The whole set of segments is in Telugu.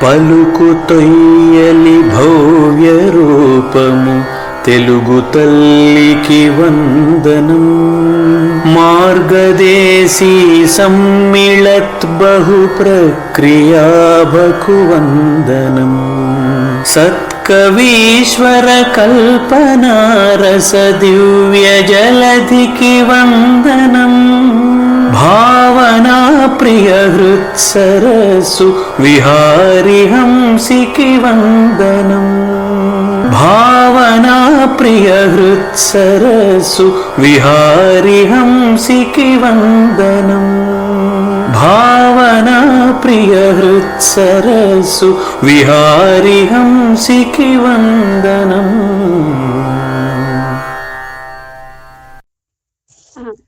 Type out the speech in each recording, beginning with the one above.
పలుకు తొయ్యలి భవ్య రూపము తెలుగు తల్లికి వందనం. మార్గదేశీ సమ్మిళత్ బహు ప్రక్రియాభకు వందనం. సత్కవీశ్వర కల్పనారస దివ్య జలధికి వందనం. భావనా ప్రియ హృత్సరసు విహారి హంసికి వందనం. భావనా ప్రియ హృత్సరసు విహారి హంసికి వందనం. భావనా ప్రియ హృత్సరసు విహారి హంసికి వందనం.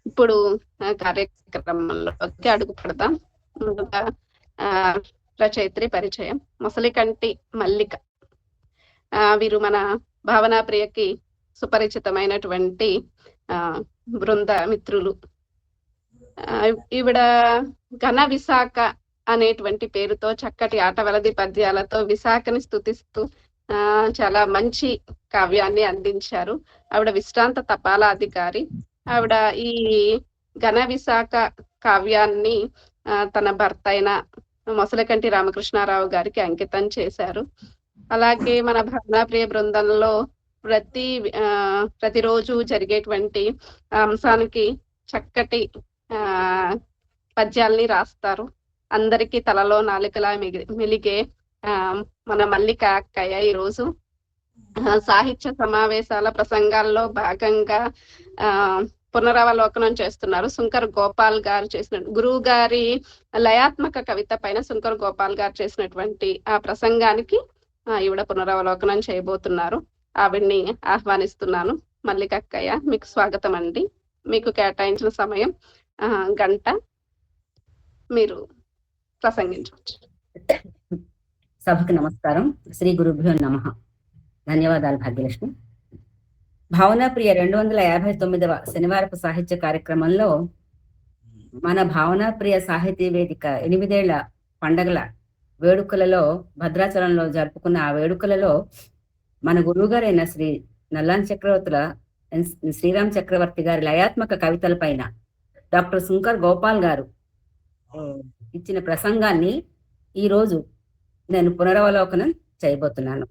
ఇప్పుడు కార్యక్రమంలోకి అడుగు పెడతాం. ముందుగా రచయిత్రి పరిచయం. మొసలికంటి మల్లిక. వీరు మన భావనా ప్రియకి సుపరిచితమైనటువంటి బృంద మిత్రులు. ఈవిడ ఘన విశాఖ అనేటువంటి పేరుతో చక్కటి ఆటవలది పద్యాలతో విశాఖని స్తుతిస్తూ చాలా మంచి కావ్యాన్ని అందించారు. ఆవిడ విశ్రాంత తపాలా అధికారి. ఆవిడ ఈ ఘన విశాఖ కావ్యాన్ని తన భర్త అయిన మొసలికంటి రామకృష్ణారావు గారికి అంకితం చేశారు. అలాగే మన భావనా ప్రియ బృందంలో ప్రతిరోజు జరిగేటువంటి అంశానికి చక్కటి పద్యాల్ని రాస్తారు. అందరికీ తలలో నాలుకలా మెలిగే మన మల్లిక అక్కయ్య ఈరోజు సాహిత్య సమావేశాల ప్రసంగాల్లో భాగంగా పునరావలోకనం చేస్తున్నారు. శంకర్ గోపాల్ గారు చేసిన గురువు గారి లయాత్మక కవిత పైన శంకర్ గోపాల్ గారు చేసినటువంటి ఆ ప్రసంగానికి ఈవిడ పునరావలోకనం చేయబోతున్నారు. ఆవిడ్ని ఆహ్వానిస్తున్నాను. మల్లిక అక్కయ్య, మీకు స్వాగతం అండి. మీకు కేటాయించిన సమయం గంట. మీరు ప్రసంగించవచ్చు. సభకు నమస్కారం. శ్రీ గురుభ్యో నమః. ధన్యవాదాలు భాగ్యలక్ష్మి. భావనా ప్రియ 259వ శనివారపు సాహిత్య కార్యక్రమంలో మన భావనా ప్రియ సాహితీ వేదిక 8 ఏళ్ల పండగల వేడుకలలో భద్రాచలంలో జరుపుకున్న ఆ వేడుకలలో మన గురువుగారైన శ్రీ నల్లాన్ చక్రవర్తుల శ్రీరామ్ చక్రవర్తి గారి లయాత్మక కవితల పైన డాక్టర్ శంకర్ గోపాల్ గారు ఇచ్చిన ప్రసంగాన్ని ఈరోజు నేను పునరావలోకనం చేయబోతున్నాను.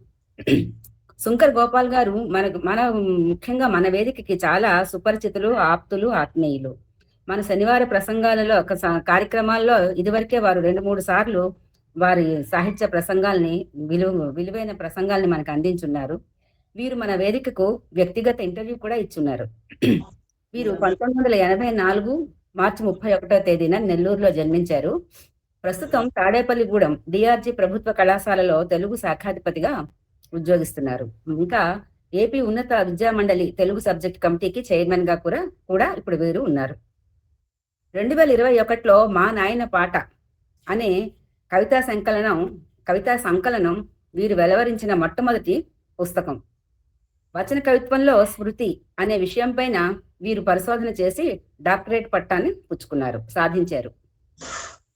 శంకర్ గోపాల్ గారు మన ముఖ్యంగా మన వేదికకి చాలా సుపరిచితులు, ఆప్తులు, ఆత్మీయులు. మన శనివార ప్రసంగాలలో కార్యక్రమాల్లో ఇదివరకే వారు 2-3 సార్లు వారి సాహిత్య ప్రసంగాల్ని విలువైన ప్రసంగాల్ని మనకు అందించున్నారు. వీరు మన వేదికకు వ్యక్తిగత ఇంటర్వ్యూ కూడా ఇచ్చున్నారు. వీరు 1984 మార్చి 31వ తేదీన నెల్లూరులో జన్మించారు. ప్రస్తుతం తాడేపల్లిగూడెం డిఆర్జీ ప్రభుత్వ కళాశాలలో తెలుగు శాఖాధిపతిగా ఉద్యోగిస్తున్నారు. ఇంకా ఏపీ ఉన్నత విద్యామండలి తెలుగు సబ్జెక్ట్ కమిటీకి చైర్మన్ గా కూడా ఇప్పుడు వీరు ఉన్నారు. 2021లో మా నాయన పాట అనే కవితా సంకలనం వీరు వెలువరించిన మొట్టమొదటి పుస్తకం. వచన కవిత్వంలో స్మృతి అనే విషయం పైన వీరు పరిశోధన చేసి డాక్టరేట్ పట్టాన్ని పుచ్చుకున్నారు, సాధించారు.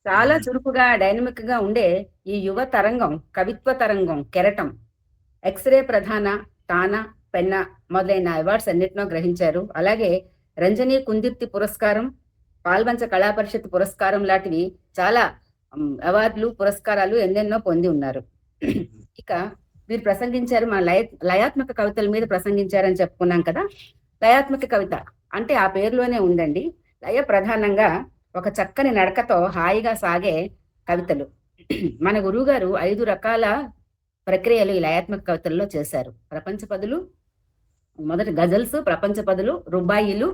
చాలా చురుకుగా, డైనమిక్ గా ఉండే ఈ యువ తరంగం, కవిత్వ తరంగం కెరటం ఎక్స్రే ప్రధాన, తానా, పెన్న మొదలైన అవార్డ్స్ అన్నిటినో గ్రహించారు. అలాగే రంజనీ కుందిర్తి పురస్కారం, పాల్వంచ కళా పరిషత్ పురస్కారం లాంటివి చాలా అవార్డులు, పురస్కారాలు ఎన్నెన్నో పొంది ఉన్నారు. ఇక వీరు ప్రసంగించారు, మన లయాత్మక కవితల మీద ప్రసంగించారని చెప్పుకున్నాం కదా. లయాత్మక కవిత అంటే ఆ పేరులోనే ఉందండి. లయ ప్రధానంగా ఒక చక్కని నడకతో హాయిగా సాగే కవితలు. మన గురువు గారు 5 రకాల ప్రక్రియలు ఈ లయాత్మక కవితల్లో చేశారు. ప్రపంచ పదులు, మొదటి గజల్స్, ప్రపంచ పదులు, రుబాయిలు,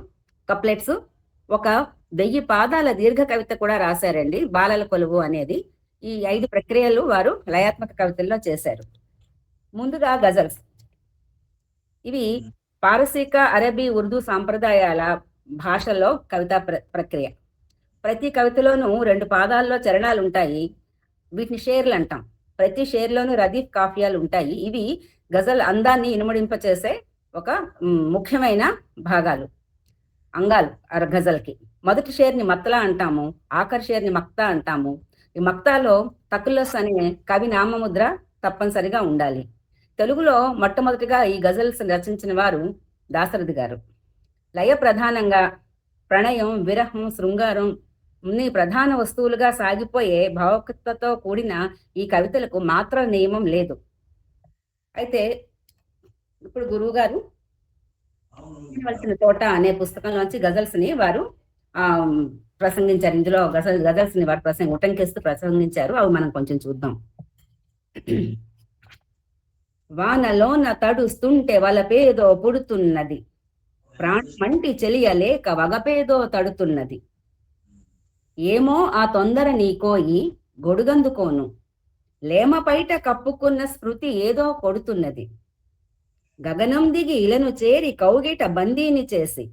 కప్లెట్స్, ఒక 1000 పాదాల దీర్ఘ కవిత కూడా రాశారండి, బాలల కొలువు అనేది. ఈ 5 ప్రక్రియలు వారు లయాత్మక కవితల్లో చేశారు. ముందుగా గజల్స్. ఇవి పారసీక, అరబీ, ఉర్దూ సాంప్రదాయాల భాషల్లో కవితా ప్రక్రియ. ప్రతి కవితలోనూ 2 పాదాల్లో చరణాలు ఉంటాయి. వీటిని షేర్లు అంటాం. ప్రతి షేర్లోనూ రదీఫ్ కాఫియాలు ఉంటాయి. ఇవి గజల్ అందాన్ని ఇనుమడింపచేసే ఒక ముఖ్యమైన అంగాలు గజల్కి. మొదటి షేర్ని మత్తలా అంటాము, ఆఖరి షేర్ని మక్తా అంటాము. ఈ మక్తాలో తకుల్లస్ అనే కవి నామముద్ర తప్పనిసరిగా ఉండాలి. తెలుగులో మొట్టమొదటిగా ఈ గజల్స్ రచించిన వారు దాశరథి గారు. లయ ప్రధానంగా ప్రణయం, విరహం, శృంగారం ప్రధాన వస్తువులుగా సాగిపోయే భావకత్వతో కూడిన ఈ కవితలకు మాత్ర నియమం లేదు. అయితే ఇప్పుడు గురువు గారు వలసిన తోట అనే పుస్తకంలోంచి గజల్స్ ని వారు ప్రసంగించారు. ఇందులో గజల్స్ ని వారు ఉటంకిస్తూ ప్రసంగించారు. అవి మనం కొంచెం చూద్దాం. వానలోన తడుస్తుంటే వలపేదో పుడుతున్నది, ప్రాణమంటి చెలియలేక వగపేదో తడుతున్నది. ఏమో ఆ తొందర నీకోయి గొడుగందుకోను, లేమ పైట కప్పుకున్న స్మృతి ఏదో కొడుతున్నది. గగనం దిగి ఇలను చేరి కౌగిట బందీని చేసి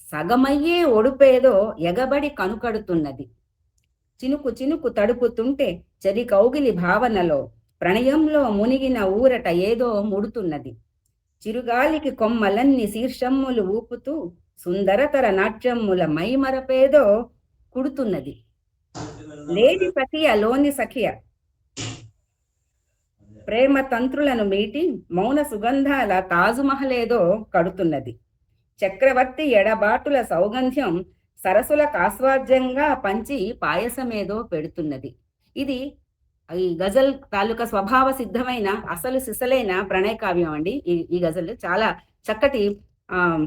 సగమయ్యే ఒడుపేదో ఎగబడి కనుకడుతున్నది. చినుకు చినుకు తడుపుతుంటే చెరి కౌగిలి భావనలో ప్రణయంలో మునిగిన ఊరట ఏదో ముడుతున్నది. చిరుగాలికి కొమ్మలన్నీ శీర్షమ్ములు ఊపుతూ సుందరతర నాట్యమ్ముల మైమరపేదో కుడుతున్నది. లేని సఖియ లోని సఖియ ప్రేమ తంత్రులను మీటి మౌన సుగంధాల తాజుమహలేదో కడుతున్నది. చక్రవర్తి ఎడబాటుల సౌగంధ్యం సరసుల కాస్వాద్యంగా పంచి పాయసమేదో పెడుతున్నది. ఇది ఈ గజల్ తాలూకా స్వభావ సిద్ధమైన అసలు సిసలైన ప్రణయ కావ్యం అండి. ఈ గజల్ చాలా చక్కటి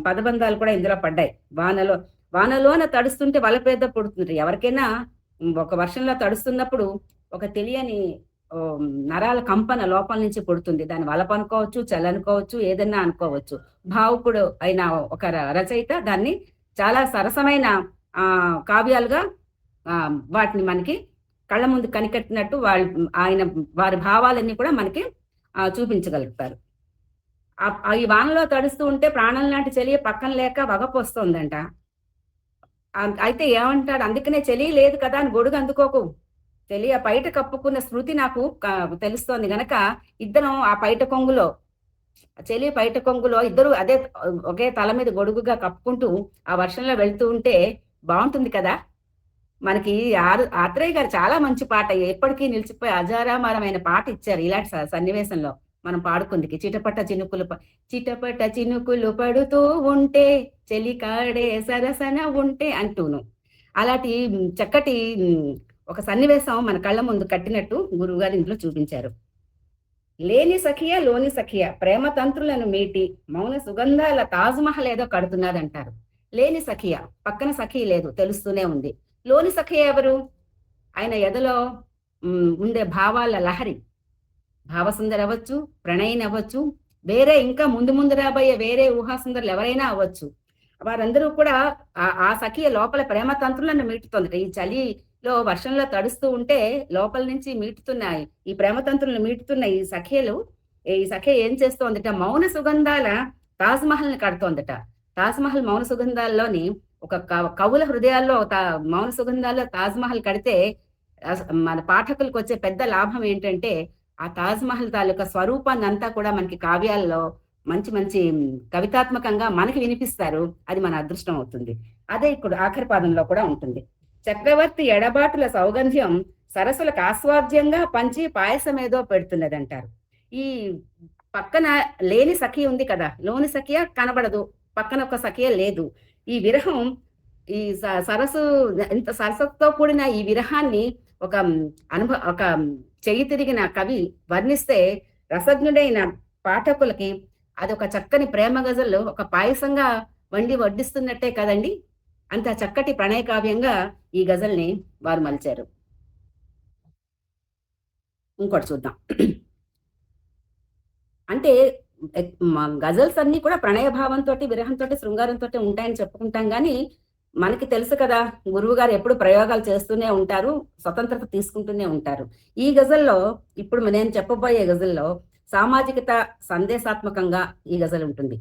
పదబంధాలు కూడా ఇందులో పడ్డాయి. వానలోన తడుస్తుంటే వలపేద పుడుతుంది. ఎవరికైనా ఒక వర్షంలో తడుస్తున్నప్పుడు ఒక తెలియని నరాల కంపన లోపల నుంచి పుడుతుంది. దాన్ని వలప అనుకోవచ్చు, చల్లనుకోవచ్చు, ఏదన్నా అనుకోవచ్చు. భావుకుడు అయిన ఒక రచయిత దాన్ని చాలా సరసమైన కావ్యాలుగా వాటిని మనకి కళ్ళ ముందు కనికట్టినట్టు వారి భావాలన్నీ కూడా మనకి చూపించగలుగుతారు. ఈ వానలో తడుస్తూ ఉంటే ప్రాణం లాంటి చెలియ పక్కన లేక వగపోస్తుందంట. అయితే ఏమంటాడు, అందుకనే చెలి లేదు కదా అని గొడుగు అందుకోకు, చెలి ఆ పైట కప్పుకున్న స్మృతి నాకు తెలుస్తోంది గనక ఇద్దరం ఆ పైట కొంగులో, చెలి పైట కొంగులో ఇద్దరు అదే ఒకే తల మీద గొడుగుగా కప్పుకుంటూ ఆ వర్షంలో వెళ్తూ ఉంటే బాగుంటుంది కదా. మనకి ఆత్రేయ గారు చాలా మంచి పాట, ఎప్పటికీ నిలిచిపోయి అజారామారమైన పాట ఇచ్చారు ఇలాంటి సన్నివేశంలో మనం పాడుకుందికి. చిటపట చినుకులు పడుతూ ఉంటే చెలికాడే సరసన ఉంటే అంటూను. అలాంటి చక్కటి ఒక సన్నివేశం మన కళ్ళ ముందు కట్టినట్టు గురువు గారు ఇంట్లో చూపించారు. లేని సఖియ లోని సఖియ ప్రేమ తంత్రులను మీటి మౌన సుగంధాల తాజ్మహల్ ఏదో కడుతున్నదంటారు. లేని సఖియ, పక్కన సఖి లేదు, తెలుస్తూనే ఉంది. లోని సఖియ ఎవరు? ఆయన ఎదలో ఉండే భావాల లహరి, భావసుందరి అవ్వచ్చు, ప్రణయిని అవ్వచ్చు, వేరే ఇంకా ముందు రాబోయే వేరే ఊహాసుందరులు ఎవరైనా అవ్వచ్చు. వారందరూ కూడా ఆ సఖియ లోపల ప్రేమ తంత్రులను మీటుతోంది. ఈ చలిలో వర్షంలో తడుస్తూ ఉంటే లోపల నుంచి మీటుతున్నాయి ఈ ప్రేమ తంత్రులను మీటుతున్న ఈ సఖియ ఏం చేస్తోందట, మౌన సుగంధాల తాజ్మహల్ ని కడుతోందట. తాజ్మహల్ మౌన సుగంధాల్లోని ఒక కవుల హృదయాల్లో మౌన సుగంధాల్లో తాజ్మహల్ కడితే మన పాఠకులకు వచ్చే పెద్ద లాభం ఏంటంటే ఆ తాజ్మహల్ తాలూకా స్వరూపాన్ని అంతా కూడా మనకి కావ్యాల్లో మంచి మంచి కవితాత్మకంగా మనకి వినిపిస్తారు. అది మన అదృష్టం అవుతుంది. అదే ఇప్పుడు ఆఖరి పాదంలో కూడా ఉంటుంది. చక్రవర్తి ఎడబాటుల సౌగంధ్యం సరస్సులకు ఆస్వాద్యంగా పంచి పాయసం ఏదో పెడుతున్నది అంటారు. ఈ పక్కన లేని సఖి ఉంది కదా, లోని సఖియ కనబడదు, పక్కన ఒక సఖియ లేదు. ఈ విరహం, ఈ ఇంత సరస్సుతో కూడిన ఈ విరహాన్ని ఒక చెయ్యి తిరిగిన కవి వర్ణిస్తే రసజ్ఞుడైన పాఠకులకి అదొక చక్కని ప్రేమ గజల్లో ఒక పాయసంగా వడ్డిస్తున్నట్టే కదండి. అంత చక్కటి ప్రణయ కావ్యంగా ఈ గజల్ని వారు మలిచారు. ఇంకోటి చూద్దాం. అంటే గజల్స్ అన్ని కూడా ప్రణయ భావంతో, విరహంతో, శృంగారంతో ఉంటాయని చెప్పుకుంటాం. కానీ మనకి తెలుసు కదా, గురువు గారు ఎప్పుడు ప్రయోగాలు చేస్తూనే ఉంటారు, స్వతంత్రత తీసుకుంటూనే ఉంటారు. ఈ గజల్లో, ఇప్పుడు నేను చెప్పబోయే గజల్లో సామాజికత సందేశాత్మకంగా ఈ గజల్ ఉంటుంది.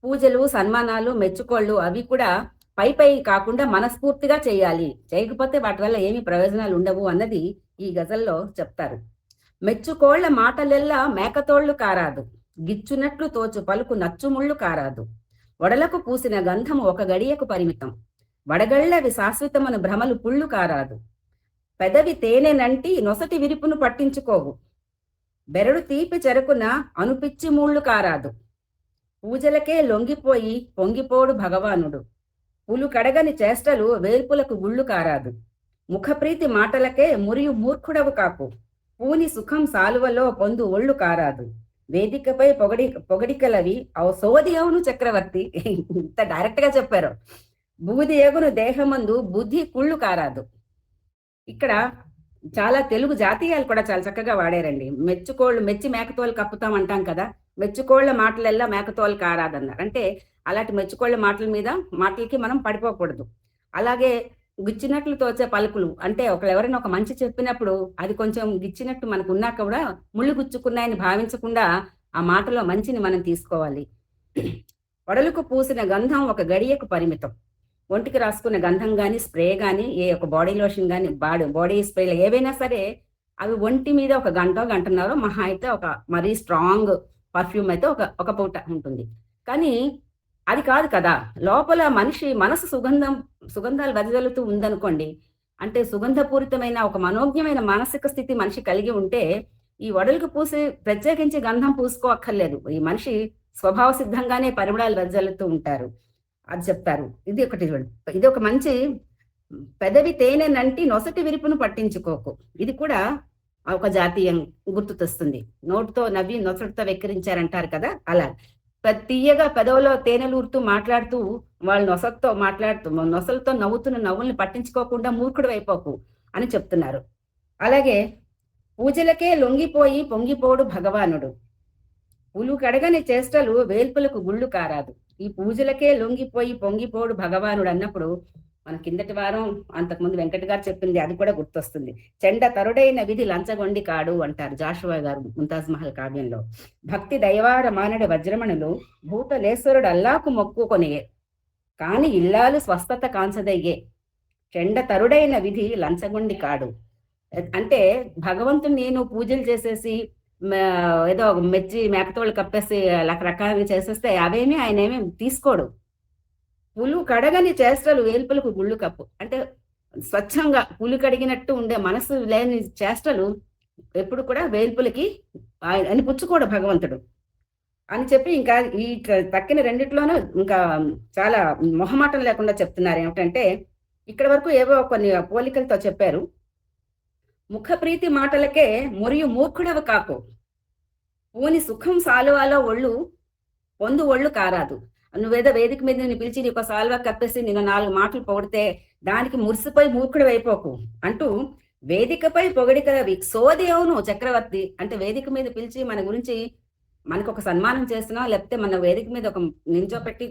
పూజలు, సన్మానాలు, మెచ్చుకోళ్ళు అవి కూడా పై కాకుండా మనస్ఫూర్తిగా చేయాలి, చేయకపోతే వాటి వల్ల ఏమి ప్రయోజనాలు ఉండవు అన్నది ఈ గజల్లో చెప్తారు. మెచ్చుకోళ్ల మాటలెల్లా మేకతోళ్లు కారాదు, గిచ్చునట్లు తోచు పలుకు నచ్చుముళ్ళు కారాదు, వడలకు పూసిన గంధము ఒక గడియకు పరిమితం, వడగళ్లవి శాశ్వతమను భ్రమలు పుళ్ళు కారాదు, పెదవి తేనెనంటి నొసటి విరుపును పట్టించుకోవు. బెరడు తీపి చెరకున అనుపిచ్చి మూళ్ళు కారాదు. పూజలకే లొంగిపోయి పొంగిపోడు భగవానుడు. పులు కడగని చేష్టలు వేల్పులకు గుళ్ళు కారాదు. ముఖప్రీతి మాటలకే మురియు మూర్ఖుడవు కాకు. పూని సుఖం సాలువలో పొందు ఒళ్ళు కారాదు. వేదికపై పొగడికలవి సోది అవును చక్రవర్తి. ఇంత డైరెక్ట్ గా చెప్పారు. బూది ఎగును దేహమందు బుద్ధి కుళ్ళు కారాదు. ఇక్కడ చాలా తెలుగు జాతీయాలు కూడా చాలా చక్కగా వాడారండి. మెచ్చి మేకతోలు కప్పుతాం అంటాం కదా, మెచ్చుకోళ్ల మాటలెల్లా మేకతోలు కారాదన్నారు. అంటే అలాంటి మెచ్చుకోళ్ల మాటలకి మనం పడిపోకూడదు. అలాగే గిచ్చినట్లు తోచే పలుకులు, అంటే ఎవరైనా ఒక మంచి చెప్పినప్పుడు అది కొంచెం గిచ్చినట్టు మనకు ఉన్నా కూడా ముళ్ళు గుచ్చుకున్నాయని భావించకుండా ఆ మాటలో మంచిని మనం తీసుకోవాలి. వడలకు పూసిన గంధం ఒక గడియకు పరిమితం. ఒంటికి రాసుకున్న గంధం కానీ స్ప్రే కానీ ఏ ఒక బాడీ లోషన్ కానీ బాడీ స్ప్రేలు ఏవైనా సరే అవి ఒంటి మీద ఒక గంటన్నర, మహా అయితే ఒక మరీ స్ట్రాంగ్ పర్ఫ్యూమ్ అయితే ఒక పూట ఉంటుంది. కానీ అది కాదు కదా, లోపల మనసు సుగంధాలు వెదజల్లుతూ ఉందనుకోండి, అంటే సుగంధపూరితమైన ఒక మనోజ్ఞమైన మానసిక స్థితి మనిషి కలిగి ఉంటే ఈ వడలకు పూసి ప్రత్యేకించి గంధం పూసుకోక్కర్లేదు. ఈ మనిషి స్వభావ సిద్ధంగానే పరిమళాలు వెదజల్లుతూ ఉంటారు. అది చెప్తారు. ఇది ఒక మంచి పెదవి తేనెనంటి నొసటి విరుపును పట్టించుకోకు. ఇది కూడా ఒక జాతీయం గుర్తు తెస్తుంది. నోటితో నవ్వి నొసటితో వెక్కిరించారంటారు కదా, అలా తీయగా పెదవులో తేనెలూరుతూ మాట్లాడుతూ వాళ్ళు నొసలతో నవ్వుతున్న నవ్వుల్ని పట్టించుకోకుండా మూర్ఖుడు అయిపోకు అని చెప్తున్నారు. అలాగే పూజలకే లొంగిపోయి పొంగిపోడు భగవానుడు. పులు కడగని చేష్టలు వేల్పులకు గుళ్ళు కారాదు. ఈ పూజలకే లొంగిపోయి పొంగిపోడు భగవానుడు అన్నప్పుడు మన కిందటి వారం అంతకుముందు వెంకట గారు చెప్పింది అది కూడా గుర్తొస్తుంది. చెండ తరుడైన విధి లంచగొండి కాడు అంటారు జాషువా గారు ముంతాజ్ మహల్ కావ్యంలో. భక్తి దైవార మానడి వజ్రమణులు భూతలేశ్వరుడు అల్లాకు మొక్కుకొనియే, కాని ఇల్లాలు స్వస్థత కాంచదయ్యే. చెండ తరుడైన విధి లంచగొండి కాడు అంటే భగవంతుని నేను పూజలు చేసేసి ఏదో మేకతోళ్ళు కప్పేసి రకరకాలుగా చేసేస్తే అవేమీ ఆయన ఏమీ తీసుకోడు. పులు కడగని చేష్టలు వేల్పులకు గుళ్ళు కప్పు అంటే స్వచ్ఛంగా పులు కడిగినట్టు ఉండే మనసు లేని చేష్టలు ఎప్పుడు కూడా వేల్పులకి అని పుచ్చుకోడు భగవంతుడు అని చెప్పి ఇంకా ఈ తక్కిన రెండిట్లోనూ ఇంకా చాలా మొహమాటం లేకుండా చెప్తున్నారు. ఏమిటంటే ఇక్కడ వరకు ఏవో కొన్ని పోలికలతో చెప్పారు. ముఖప్రీతి మాటలకే మురియు మూర్ఖుడవు కాకు. పూని సుఖం సాలువాలో పొందు ఒళ్ళు కారాదు. నువ్వేదో వేదిక మీద నిన్ను పిలిచి నీకు సాల్వా కప్పేసి నిన్ను 4 మాటలు పొగిడితే దానికి మురిసిపోయి మూర్ఖుడు అయిపోకు అంటూ వేదికపై పొగడికలవి సోది అవును చక్రవర్తి. అంటే వేదిక మీద పిలిచి మన గురించి మనకు ఒక సన్మానం చేస్తున్నా, లేకపోతే మన వేదిక మీద ఒక నించోపెట్టి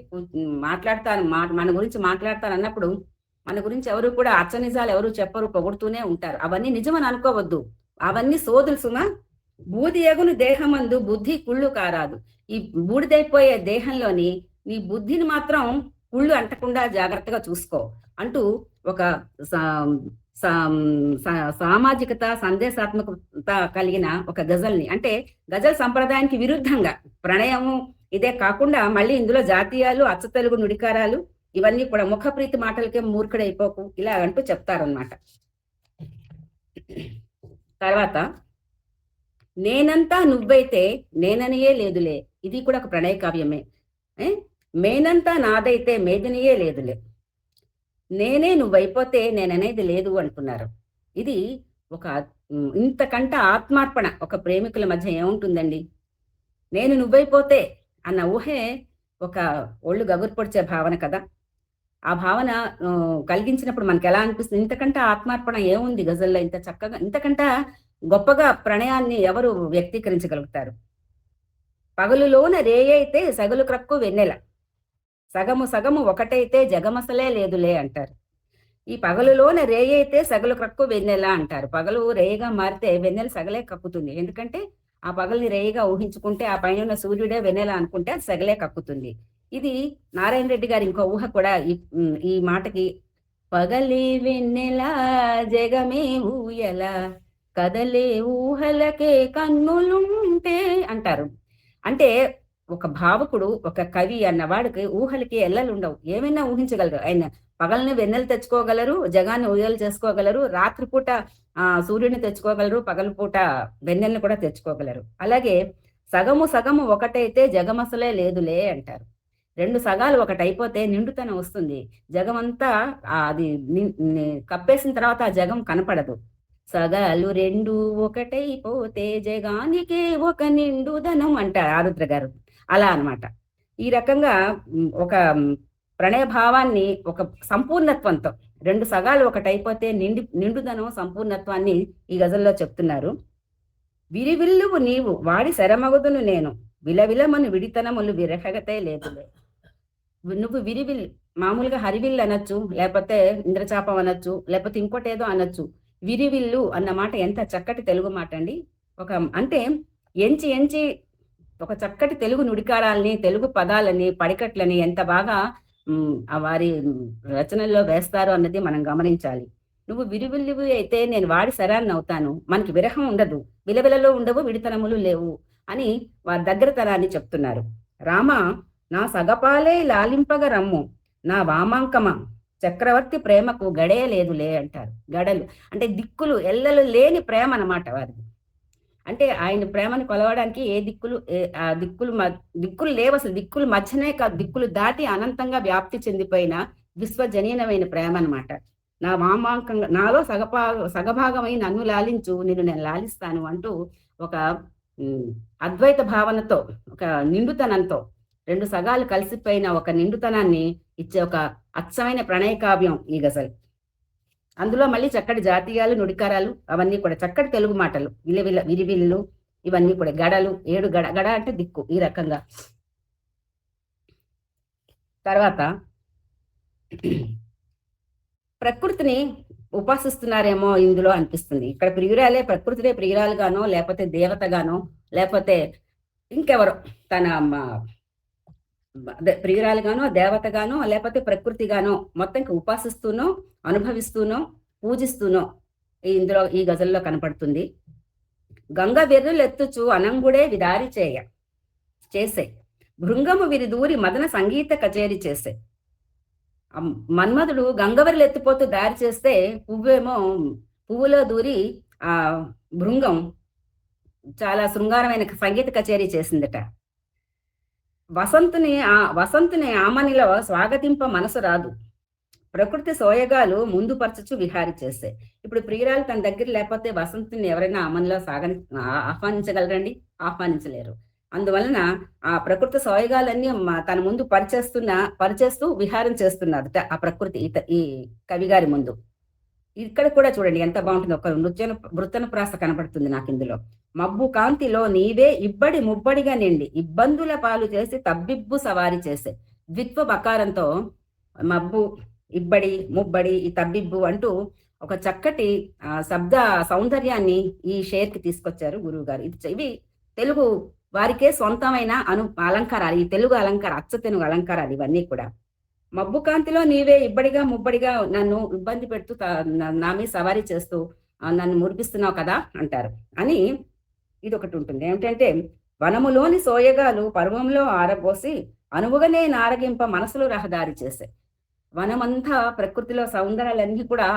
మన గురించి మాట్లాడతాను అన్నప్పుడు మన గురించి ఎవరు కూడా అచ్చనిజాలు ఎవరు చెప్పరు, పొగుడుతూనే ఉంటారు. అవన్నీ నిజమని అనుకోవద్దు, అవన్నీ సోదులు సుమా. బూది ఎగును దేహమందు బుద్ధి కుళ్ళు కారాదు. ఈ బూడిదైపోయే దేహంలోని నీ బుద్ధిని మాత్రం కుళ్ళు అంటకుండా జాగ్రత్తగా చూసుకో అంటూ ఒక సామాజికత సందేశాత్మకత కలిగిన ఒక గజల్ని, అంటే గజల్ సంప్రదాయానికి విరుద్ధంగా ప్రణయము ఇదే కాకుండా మళ్ళీ ఇందులో జాతీయాలు, అచ్చతెలుగు నుడికారాలు ఇవన్నీ కూడా ముఖప్రీతి మాటలకే మూర్ఖుడైపోకు ఇలా అంటూ చెప్తారన్నమాట. తర్వాత నేనంతా నువ్వైతే నేననియే లేదులే, ఇది కూడా ఒక ప్రణయ కావ్యమే. మేనంతా నాదైతే మేదనియే లేదులే, నేనే నువ్వైపోతే నేననేది లేదు అంటున్నారు. ఇది ఒక ఇంతకంట ఆత్మార్పణ ఒక ప్రేమికుల మధ్య ఏముంటుందండి. నేను నువ్వైపోతే అన్న ఊహే ఒక ఒళ్ళు గగురు పొడిచే భావన కదా. ఆ భావన కలిగించినప్పుడు మనకి ఎలా అనిపిస్తుంది, ఇంతకంట ఆత్మార్పణ ఏముంది గజల్లో, ఇంత చక్కగా ఇంతకంట గొప్పగా ప్రణయాన్ని ఎవరు వ్యక్తీకరించగలుగుతారు. పగలులోన రేయైతే సగలు క్రక్కు వెన్నెల, సగము సగము ఒకటైతే జగమసలే లేదులే అంటారు. ఈ పగలులోన రేయైతే సగలు క్రక్కు వెన్నెల అంటారు. పగలు రేయగా మారితే వెన్నెల సగలే కక్కుతుంది. ఎందుకంటే ఆ పగల్ని రేయిగా ఊహించుకుంటే ఆ పైన ఉన్న సూర్యుడే వెన్నెల అనుకుంటే అది సగలే కక్కుతుంది. ఇది నారాయణ రెడ్డి గారి ఇంకో ఊహ కూడా ఈ మాటకి పగలే వెన్నెల జగమే ఊయల కదలే ఊహలకే కన్నులుంటే అంటారు. అంటే ఒక భావకుడు, ఒక కవి అన్నవాడికి ఊహలకి ఎల్లలు ఉండవు, ఏమైనా ఊహించగలరు. ఆయన పగలని వెన్నెలు తెచ్చుకోగలరు, జగాన్ని ఉయ్యాలు చేసుకోగలరు, రాత్రిపూట సూర్యుడిని తెచ్చుకోగలరు, పగలపూట వెన్నెల్ని కూడా తెచ్చుకోగలరు. అలాగే సగము సగము ఒకటైతే జగమసలే లేదులే అంటారు. 2 సగాలు ఒకటైపోతే నిండుతనం వస్తుంది. జగమంతా అది కప్పేసిన తర్వాత ఆ జగం కనపడదు. సగాలు 2 ఒకటైపోతే జగానికే ఒక నిండుదనం అంటారు ఆరుద్ర గారు. అలా అన్నమాట. ఈ రకంగా ఒక ప్రణయ భావాన్ని ఒక సంపూర్ణత్వంతో 2 సగాలు ఒకటైపోతే నిండుదనం సంపూర్ణత్వాన్ని ఈ గజల్లో చెప్తున్నారు. విరివిల్లువు నీవు వాడి శరమగుదును నేను, విలవిలమను విడితనములు విరహగతే లేదులే. నువ్వు విరివిల్లు, మామూలుగా హరివిల్లు అనొచ్చు, లేకపోతే ఇంద్రచాపం అనొచ్చు, లేకపోతే ఇంకోటేదో అనొచ్చు. విరివిల్లు అన్న మాట ఎంత చక్కటి తెలుగు మాట అండి. అంటే ఎంచి ఎంచి ఒక చక్కటి తెలుగు నుడికారాలని, తెలుగు పదాలని, పడికట్లని ఎంత బాగా వారి రచనల్లో వేస్తారు అన్నది మనం గమనించాలి. నువ్వు విరివిల్లివి అయితే నేను వాడి శరాన్ని అవుతాను, మనకి విరహం ఉండదు, విలవిలలో ఉండవు, విడితనములు లేవు అని వారి దగ్గరతనాన్ని చెప్తున్నారు. రామ నా సగపాలే లాలింపగ రమ్ము, నా వామాంకమ చక్రవర్తి ప్రేమకు గడే లేదులే అంటారు. గడలు అంటే దిక్కులు ఎల్లలు లేని ప్రేమ అన్నమాట వారిది. అంటే ఆయన ప్రేమను కొలవడానికి ఏ దిక్కులు లేవు అసలు. దిక్కులు మధ్యనే కాదు, దిక్కులు దాటి అనంతంగా వ్యాప్తి చెందిపోయిన విశ్వజనీనమైన ప్రేమ అనమాట. నా వామాంకంగా నాలో సగభాగమై నన్ను లాలించు, నిన్ను నేను లాలిస్తాను అంటూ ఒక అద్వైత భావనతో, ఒక నిండుతనంతో 2 సగాలు కలిసిపోయిన ఒక నిండుతనాన్ని ఇచ్చే ఒక అచ్చమైన ప్రణయ కావ్యం ఈ గజల్. అందులో మళ్ళీ చక్కటి జాతీయాలు, నుడికారాలు అవన్నీ కూడా చక్కటి తెలుగు మాటలు, విరివిల్లు ఇవన్నీ కూడా, గడలు 7 గడ అంటే దిక్కు ఈ రకంగా. తర్వాత ప్రకృతిని ఉపాసిస్తున్నారేమో ఇందులో అనిపిస్తుంది. ఇక్కడ ప్రియురాలే ప్రకృతినే ప్రియురాలుగానో, లేకపోతే దేవతగానో, లేకపోతే ఇంకెవరో తన ప్రియురాలుగానో, దేవతగానో, లేకపోతే ప్రకృతిగానో మొత్తంకి ఉపాసిస్తూనో, అనుభవిస్తూనో, పూజిస్తూనో ఇందులో ఈ గజల్లో కనపడుతుంది. గంగ వెర్రులెత్తుచు అనంగుడే విదారి చేసే, భృంగము విరిదూరి మదన సంగీత కచేరి చేసే. మన్మధుడు గంగవరిలు ఎత్తిపోతూ దారి చేస్తే పువ్వులో దూరి ఆ భృంగం చాలా శృంగారమైన సంగీత కచేరీ చేసిందట. వసంతుని ఆమనిలో స్వాగతింప మనసు రాదు, ప్రకృతి సోయగాలు ముందు పరచచ్చు విహారి చేస్తే. ఇప్పుడు ప్రియురాలు తన దగ్గర లేకపోతే వసంతుని ఎవరైనా ఆమనిలో ఆహ్వానించగలరండి? ఆహ్వానించలేరు. అందువలన ఆ ప్రకృతి సోయగాలన్నీ తన ముందు పరిచేస్తూ విహారం చేస్తున్నారు ఆ ప్రకృతి ఈ కవిగారి ముందు. ఇక్కడ కూడా చూడండి ఎంత బాగుంటుంది. ఒక వృత్తన ప్రాస కనపడుతుంది నాకు ఇందులో. మబ్బు కాంతిలో నీవే ఇబ్బడి ముబ్బడిగా నిండి, ఇబ్బందుల పాలు చేసి తబ్బిబ్బు సవారి చేసే. ద్విత్వ బకారంతో మబ్బు, ఇబ్బడి, ముబ్బడి, ఈ తబ్బిబ్బు అంటూ ఒక చక్కటి శబ్ద సౌందర్యాన్ని ఈ షేర్కి తీసుకొచ్చారు గురువు గారు. ఇవి తెలుగు వారికే సొంతమైన అలంకారాలు, ఈ తెలుగు అలంకార, అచ్చ తెలుగు అలంకారాలు ఇవన్నీ కూడా. మబ్బు కాంతిలో నీవే ఇబ్బడిగా ముబ్బడిగా నన్ను ఇబ్బంది పెడుతూ నా మీద సవారీ చేస్తూ నన్ను మురిపిస్తున్నావు కదా అంటారు అని ఇది ఒకటి ఉంటుంది. ఏమిటంటే వనములోని సోయగాలు పర్వంలో ఆరబోసి అనువుగానే నారగింప మనసులో రహదారి చేసే. వనమంతా ప్రకృతిలో సౌందర్యాలన్నీ కూడా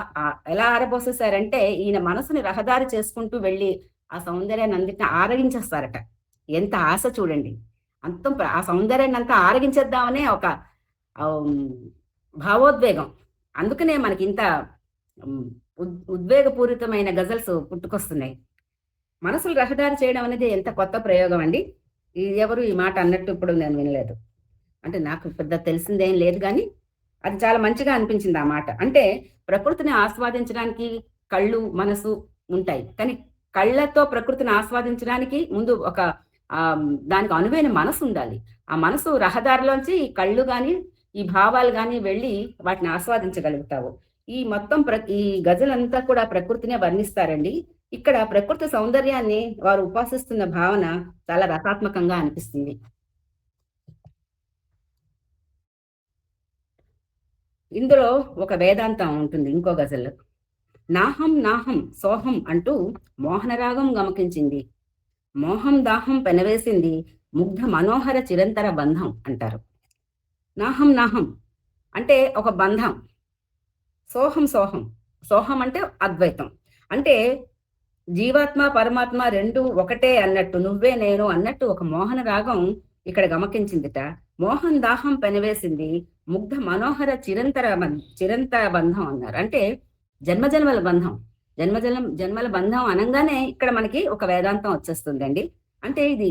ఎలా ఆరబోసేశారంటే ఈయన మనసుని రహదారి చేసుకుంటూ వెళ్ళి ఆ సౌందర్యాన్ని అందింటి ఆరగించేస్తారట. ఎంత ఆశ చూడండి. ఆ సౌందర్యాన్ని అంతా ఆరగించేద్దామనే ఒక భావోద్వేగం. అందుకనే మనకి ఇంత ఉద్వేగపూరితమైన గజల్స్ పుట్టుకొస్తున్నాయి. మనసులు రహదారి చేయడం అనేది ఎంత కొత్త ప్రయోగం అండి. ఎవరు ఈ మాట అన్నట్టు ఇప్పుడు నేను వినలేదు. అంటే నాకు పెద్ద తెలిసిందేం లేదు, కానీ అది చాలా మంచిగా అనిపించింది ఆ మాట. అంటే ప్రకృతిని ఆస్వాదించడానికి కళ్ళు, మనసు ఉంటాయి, కానీ కళ్ళతో ప్రకృతిని ఆస్వాదించడానికి ముందు ఒక దానికి అనువైన మనసు ఉండాలి. ఆ మనసు రహదారిలోంచి ఈ కళ్ళు కానీ ఈ భావాలు కానీ వెళ్ళి వాటిని ఆస్వాదించగలుగుతావు. ఈ మొత్తం ఈ గజలంతా కూడా ప్రకృతినే వర్ణిస్తారండి. ఇక్కడ ప్రకృతి సౌందర్యాన్ని వారు ఉపాసిస్తున్న భావన చాలా రసాత్మకంగా అనిపిస్తుంది. ఇందులో ఒక వేదాంతం ఉంటుంది ఇంకో గజల్లో. నాహం నాహం సోహం అంటూ మోహనరాగం గమకించింది, మోహం దాహం పెనవేసింది, ముగ్ధ మనోహర చిరంతర బంధం అంటారు. నాహం నాహం అంటే ఒక బంధం, సోహం సోహం. సోహం అంటే అద్వైతం. అంటే జీవాత్మ పరమాత్మ రెండు ఒకటే అన్నట్టు, నువ్వే నేను అన్నట్టు ఒక మోహన రాగం ఇక్కడ గమకించిందిట. మోహన్ దాహం పెనవేసింది, ముగ్ధ మనోహర చిరంతర బంధం అన్నారు. అంటే జన్మజన్మల బంధం. జన్మల బంధం అనగానే ఇక్కడ మనకి ఒక వేదాంతం వచ్చేస్తుందండి. అంటే ఇది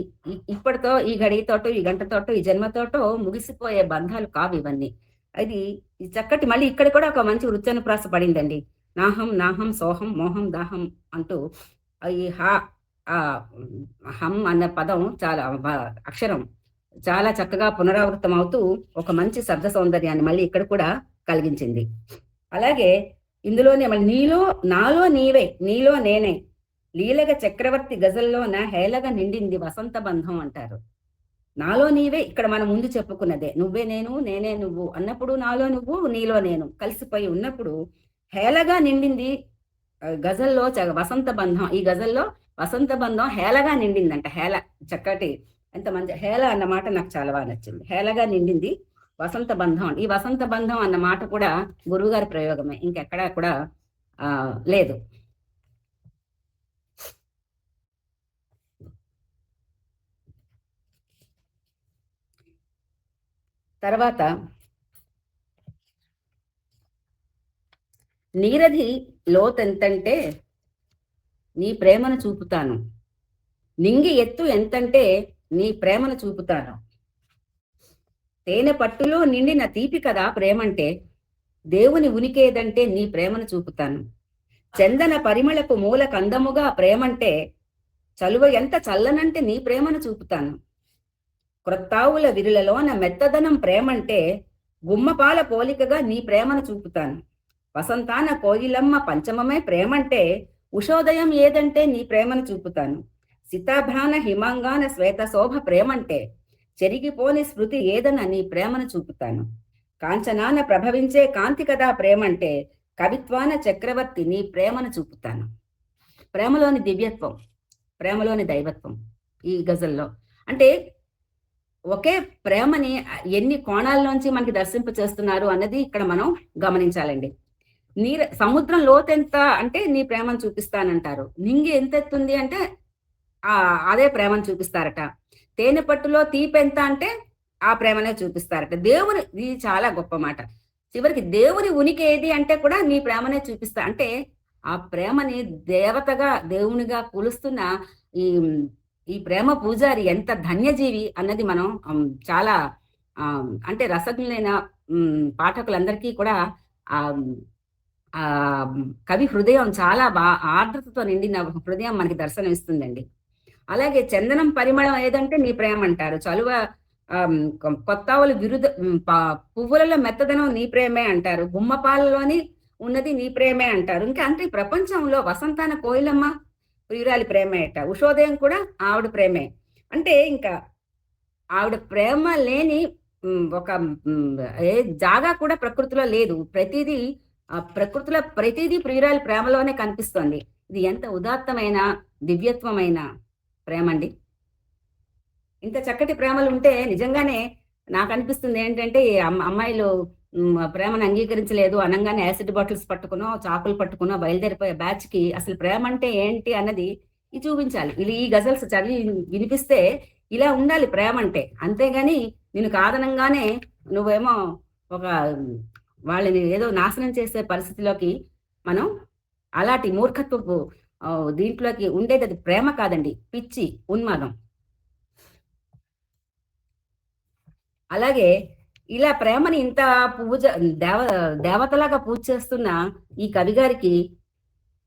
ఇప్పటితో, ఈ గడియతోటో, ఈ గంటతోటో, ఈ జన్మతోటో ముగిసిపోయే బంధాలు కావు ఇవన్నీ. అది ఈ చక్కటి, మళ్ళీ ఇక్కడ కూడా ఒక మంచి వృత్యానుప్రాస పడిందండి. నాహం నాహం సోహం మోహం దాహం అంటూ ఈ హం అన్న పదం చాలా అక్షరం చాలా చక్కగా పునరావృతం అవుతూ ఒక మంచి శబ్ద సౌందర్యాన్ని మళ్ళీ ఇక్కడ కూడా కలిగించింది. అలాగే ఇందులోనే మళ్ళీ నాలో నీవే, నీలో నేనే, లీలగ చక్రవర్తి గజల్లోన హేళగా నిండింది వసంత బంధం అంటారు. నాలో నీవే ఇక్కడ మనం ముందు చెప్పుకున్నదే, నువ్వే నేను నేనే నువ్వు అన్నప్పుడు నాలో నువ్వు నీలో నేను కలిసిపోయి ఉన్నప్పుడు హేళగా నిండింది గజల్లో వసంత బంధం. ఈ గజల్లో వసంత బంధం హేళగా నిండిందంట. హేళ చక్కటి, ఎంత మంచి హేళ అన్న మాట నాకు చాలా బాగా నచ్చింది. హేళగా నిండింది వసంత బంధం. ఈ వసంత బంధం అన్న మాట కూడా గురువుగారి ప్రయోగమే, ఇంకెక్కడా కూడా లేదు. తర్వాత నీరధి లోతెంతంటే నీ ప్రేమను చూపుతాను, నింగి ఎత్తు ఎంతంటే నీ ప్రేమను చూపుతాను, తేనె పట్టులో నిండిన తీపి కదా ప్రేమంటే, దేవుని ఉనికేదంటే నీ ప్రేమను చూపుతాను, చందన పరిమళపు మూల కందముగా ప్రేమంటే, చలువ ఎంత చల్లనంటే నీ ప్రేమను చూపుతాను, క్రొత్తావుల విరులలోన మెత్తదనం ప్రేమంటే, గుమ్మపాల పోలికగా నీ ప్రేమను చూపుతాను, వసంతాన కోయిలమ్మ పంచమమే ప్రేమంటే, ఉషోదయం ఏదంటే నీ ప్రేమను చూపుతాను, సితాభ్రాన హిమాంగాన శ్వేత శోభ ప్రేమంటే, చెరిగిపోని స్మృతి ఏదన నీ ప్రేమను చూపుతాను, కాంచనాన ప్రభవించే కాంతి కదా ప్రేమంటే, కవిత్వాన చక్రవర్తి నీ ప్రేమను చూపుతాను. ప్రేమలోని దివ్యత్వం, ప్రేమలోని దైవత్వం ఈ గజల్లో. అంటే ఒకే ప్రేమని ఎన్ని కోణాల్లోంచి మనకి దర్శింప చేస్తున్నారు అన్నది ఇక్కడ మనం గమనించాలండి. సముద్రం లోతెంత అంటే నీ ప్రేమను చూపిస్తానంటారు, నింగి ఎంత ఎత్తుంది అంటే అదే ప్రేమను చూపిస్తారట, తేనె పట్టులో తీపెంత అంటే ఆ ప్రేమనే చూపిస్తారట. దేవుని, ఇది చాలా గొప్ప మాట. చివరికి దేవుని ఉనికి ఏది అంటే కూడా నీ ప్రేమనే చూపిస్తా అంటే, ఆ ప్రేమని దేవతగా దేవునిగా కొలుస్తున్న ఈ ప్రేమ పూజారి ఎంత ధన్యజీవి అన్నది మనం చాలా అంటే రసజ్ఞులైన పాఠకులందరికీ కూడా ఆ కవి హృదయం చాలా ఆర్ద్రతతో నిండిన హృదయం మనకి దర్శనం ఇస్తుందండి. అలాగే చందనం పరిమళం ఏదంటే నీ ప్రేమ అంటారు, చలువ కొత్తావులు పువ్వులలో మెత్తదనం నీ ప్రేమే అంటారు, గుమ్మపాలలోని ఉన్నది నీ ప్రేమే అంటారు. ఇంకా అంటే ప్రపంచంలో వసంతాన కోయిలమ్మ ప్రియురాలి ప్రేమే అట, ఉషోదయం కూడా ఆవిడ ప్రేమే. అంటే ఇంకా ఆవిడ ప్రేమ లేని ఒక ఏ జాగా కూడా ప్రకృతిలో లేదు. ప్రకృతిలో ప్రతిదీ ప్రియురాలి ప్రేమలోనే కనిపిస్తోంది. ఇది ఎంత ఉదాత్తమైన దివ్యత్వమైన ప్రేమ అండి. ఇంత చక్కటి ప్రేమలు ఉంటే నిజంగానే నాకు అనిపిస్తుంది ఏంటంటే, అమ్మాయిలు ప్రేమను అంగీకరించలేదు అనగానే యాసిడ్ బాటిల్స్ పట్టుకునో చాకులు పట్టుకునో బయలుదేరిపోయే బ్యాచ్ కి అసలు ప్రేమ అంటే ఏంటి అన్నది చూపించాలి. ఈ గజల్స్ చదివి వినిపిస్తే ఇలా ఉండాలి ప్రేమ అంటే. అంతేగాని నేను కాదనంగానే నువ్వేమో ఒక వాళ్ళని ఏదో నాశనం చేసే పరిస్థితిలోకి మనం అలాంటి మూర్ఖత్వపు దీంట్లోకి ఉండేది అది ప్రేమ కాదండి, పిచ్చి, ఉన్మాదం. అలాగే ఇలా ప్రేమని ఇంత దేవతలాగా పూజ చేస్తున్న ఈ కవి గారికి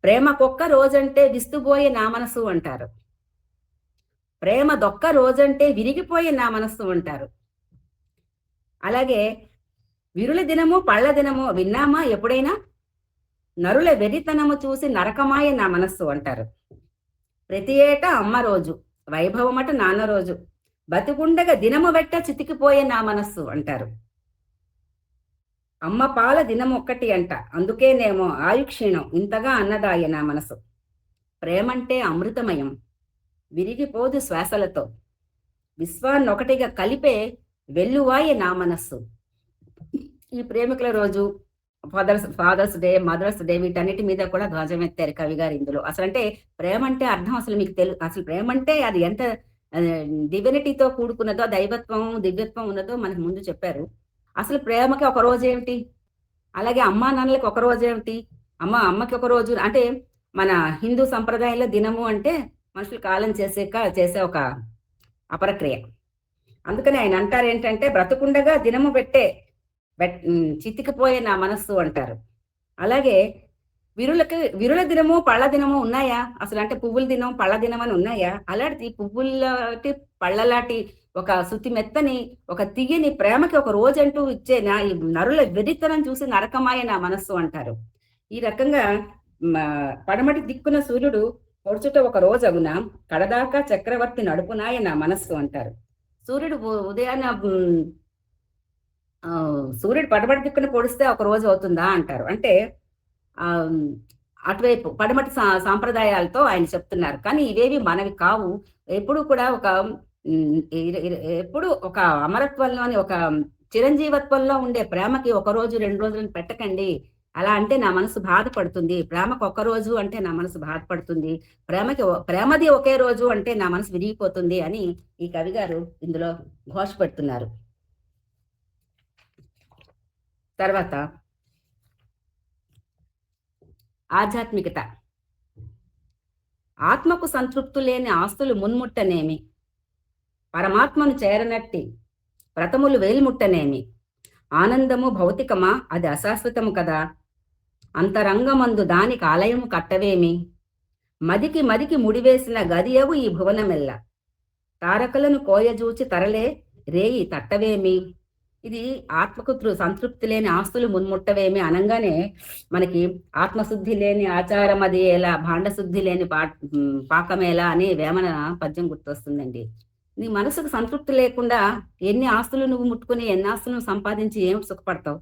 ప్రేమకొక్క రోజంటే విస్తుపోయే నా మనసు అంటారు, ప్రేమ దొక్క రోజంటే విరిగిపోయే నా మనస్సు అంటారు. అలాగే విరుల దినము పళ్ళ దినము విన్నామా ఎప్పుడైనా, నరుల వెరితనము చూసి నరకమాయ నా మనస్సు అంటారు. ప్రతి ఏటా అమ్మ రోజు, వైభవమట నాన్న రోజు, బతికుండగా దినము వెట్ట చితికిపోయే నా మనస్సు అంటారు. అమ్మ పాల దినమొక్కటి అంట, అందుకేనేమో ఆయుక్షీణం ఇంతగా అన్నదాయ నా మనసు. ప్రేమంటే అమృతమయం, విరిగిపోదు శ్వాసలతో, విశ్వాన్నొకటిగా కలిపే వెల్లువాయే నా మనస్సు. ఈ ప్రేమికుల రోజు ఫాదర్స్ డే, మదర్స్ డే వీటన్నిటి మీద కూడా ధ్వజం ఎత్తారు కవి గారు ఇందులో. అసలు అంటే ప్రేమ అంటే అర్థం అసలు మీకు అసలు ప్రేమ అంటే అది ఎంత డివినిటీతో కూడుకున్నదో, దైవత్వం దివ్యత్వం ఉన్నదో మనకు ముందు చెప్పారు. అసలు ప్రేమకి ఒక రోజు ఏమిటి, అలాగే అమ్మా నాన్నలకి ఒక రోజు ఏమిటి, అమ్మకి ఒక రోజు అంటే మన హిందూ సంప్రదాయంలో దినము అంటే మనుషులు కాలం చేసే ఒక అపరక్రియ. అందుకని ఆయన అంటారు ఏంటంటే బ్రతుకుండగా దినము చితికిపోయే నా మనస్సు అంటారు. అలాగే విరుల దినము పళ్ళ దినము ఉన్నాయా అసలు, అంటే పువ్వుల దినం పళ్ళ దినం అని ఉన్నాయా? అలాంటి పువ్వులాంటి పళ్ళలాంటి ఒక శుతి మెత్తని ఒక తియ్యని ప్రేమకి ఒక రోజు అంటూ ఇచ్చే ఈ నరుల వెరితనం చూసి నరకమాయ నా మనస్సు అంటారు. ఈ రకంగా పడమటి దిక్కున సూర్యుడు పొడుచుట ఒక రోజు అగున కడదాకా చక్రవర్తి నడుపునాయ నా మనస్సు అంటారు. సూర్యుడు ఉదయాన్న సూర్యుడు పడమటి దిక్కున పొడిస్తే ఒక రోజు అవుతుందా అంటారు. అంటే అటువైపు పడమటి సాంప్రదాయాలతో ఆయన చెప్తున్నారు. కానీ ఇవేవి మనవి కావు. ఎప్పుడు కూడా ఎప్పుడు ఒక అమరత్వంలోని ఒక చిరంజీవత్వంలో ఉండే ప్రేమకి ఒక రోజు 2 రోజులను పెట్టకండి. అలా అంటే నా మనసు బాధపడుతుంది. ప్రేమకు ఒక రోజు అంటే నా మనసు బాధపడుతుంది. ప్రేమది ఒకే రోజు అంటే నా మనసు విరిగిపోతుంది అని ఈ కవి గారు ఇందులో ఘోష పెడుతున్నారు. తర్వాత ఆధ్యాత్మికత. ఆత్మకు సంతృప్తు లేని ఆస్తులు మున్ముట్టనేమి, పరమాత్మను చేరనట్టి వ్రతములు వేల్ముట్టనేమి, ఆనందము భౌతికమా అది అశాశ్వతము కదా, అంతరంగమందు దానికి ఆలయము కట్టవేమి, మదికి ముడివేసిన గదియవు ఈ భువనమెల్ల, తారకలను కోయజూచి తరలే రేయి తట్టవేమి. ఇది ఆత్మకు సంతృప్తి లేని ఆస్తులు మున్ముట్టవేమి అనగానే మనకి ఆత్మశుద్ధి లేని ఆచారం అది ఎలా, భాండశుద్ధి లేని పాకమేలా అని వేమన పద్యం గుర్తొస్తుందండి. నీ మనసుకు సంతృప్తి లేకుండా ఎన్ని ఆస్తులు నువ్వు ముట్టుకుని ఎన్ని ఆస్తులను సంపాదించి ఏమిటి సుఖపడతావు?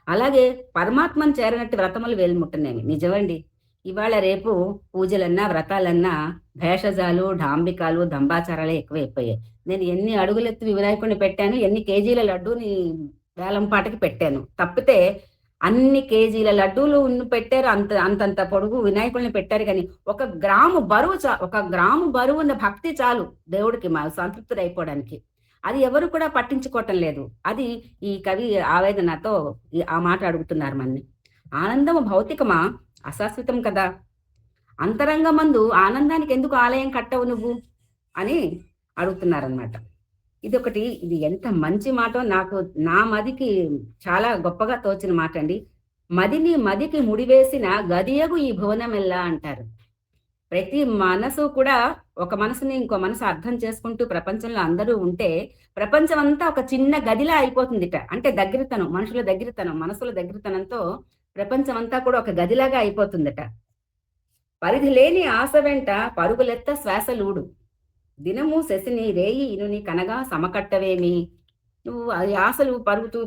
అలాగే పరమాత్మను చేరనట్టు వ్రతములు వేలుముట్టనేవి. నిజమండి, ఇవాళ రేపు పూజలన్నా వ్రతాలన్నా భేషజాలు, డాంబికాలు, దంబాచారాలే ఎక్కువైపోయాయి. నేను ఎన్ని అడుగులెత్తి వినాయకుడిని పెట్టాను, ఎన్ని కేజీల లడ్డూని వేలంపాటకి పెట్టాను. తప్పితే అన్ని కేజీల లడ్డూలు పెట్టారు, అంతంత పొడుగు వినాయకుడిని పెట్టారు. కానీ ఒక గ్రాము బరువు ఉన్న భక్తి చాలు దేవుడికి సంతృప్తి అయిపోవడానికి. అది ఎవరు కూడా పట్టించుకోవటం లేదు. అది ఈ కవి ఆవేదనతో ఆ మాట అడుగుతున్నారు మనని. ఆనందము భౌతికమా అశాశ్వతం కదా, అంతరంగమందు ఆనందానికి ఎందుకు ఆలయం కట్టవు నువ్వు అని అడుగుతున్నారనమాట. ఇది ఎంత మంచి మాట, నాకు నా మదికి చాలా గొప్పగా తోచిన మాట అండి. మదికి ముడివేసిన గదియగు ఈ భువనమెల్లా అంటారు. ప్రతి మనసు కూడా ఒక మనసుని ఇంకో మనసు అర్థం చేసుకుంటూ ప్రపంచంలో అందరూ ఉంటే ప్రపంచం అంతా ఒక చిన్న గదిలా అయిపోతుందిట. అంటే దగ్గరతనం, మనుషుల దగ్గరతనం, మనసుల దగ్గరతనంతో ప్రపంచం అంతా కూడా ఒక గదిలాగా అయిపోతుందట. పరిధి లేని ఆశ వెంట పరుగులెత్త శ్వాసలూడు, దినము శశిని రేయి ఇనుని కనగా సమకట్టవేమి. నువ్వు ఆశలు పరుగుతూ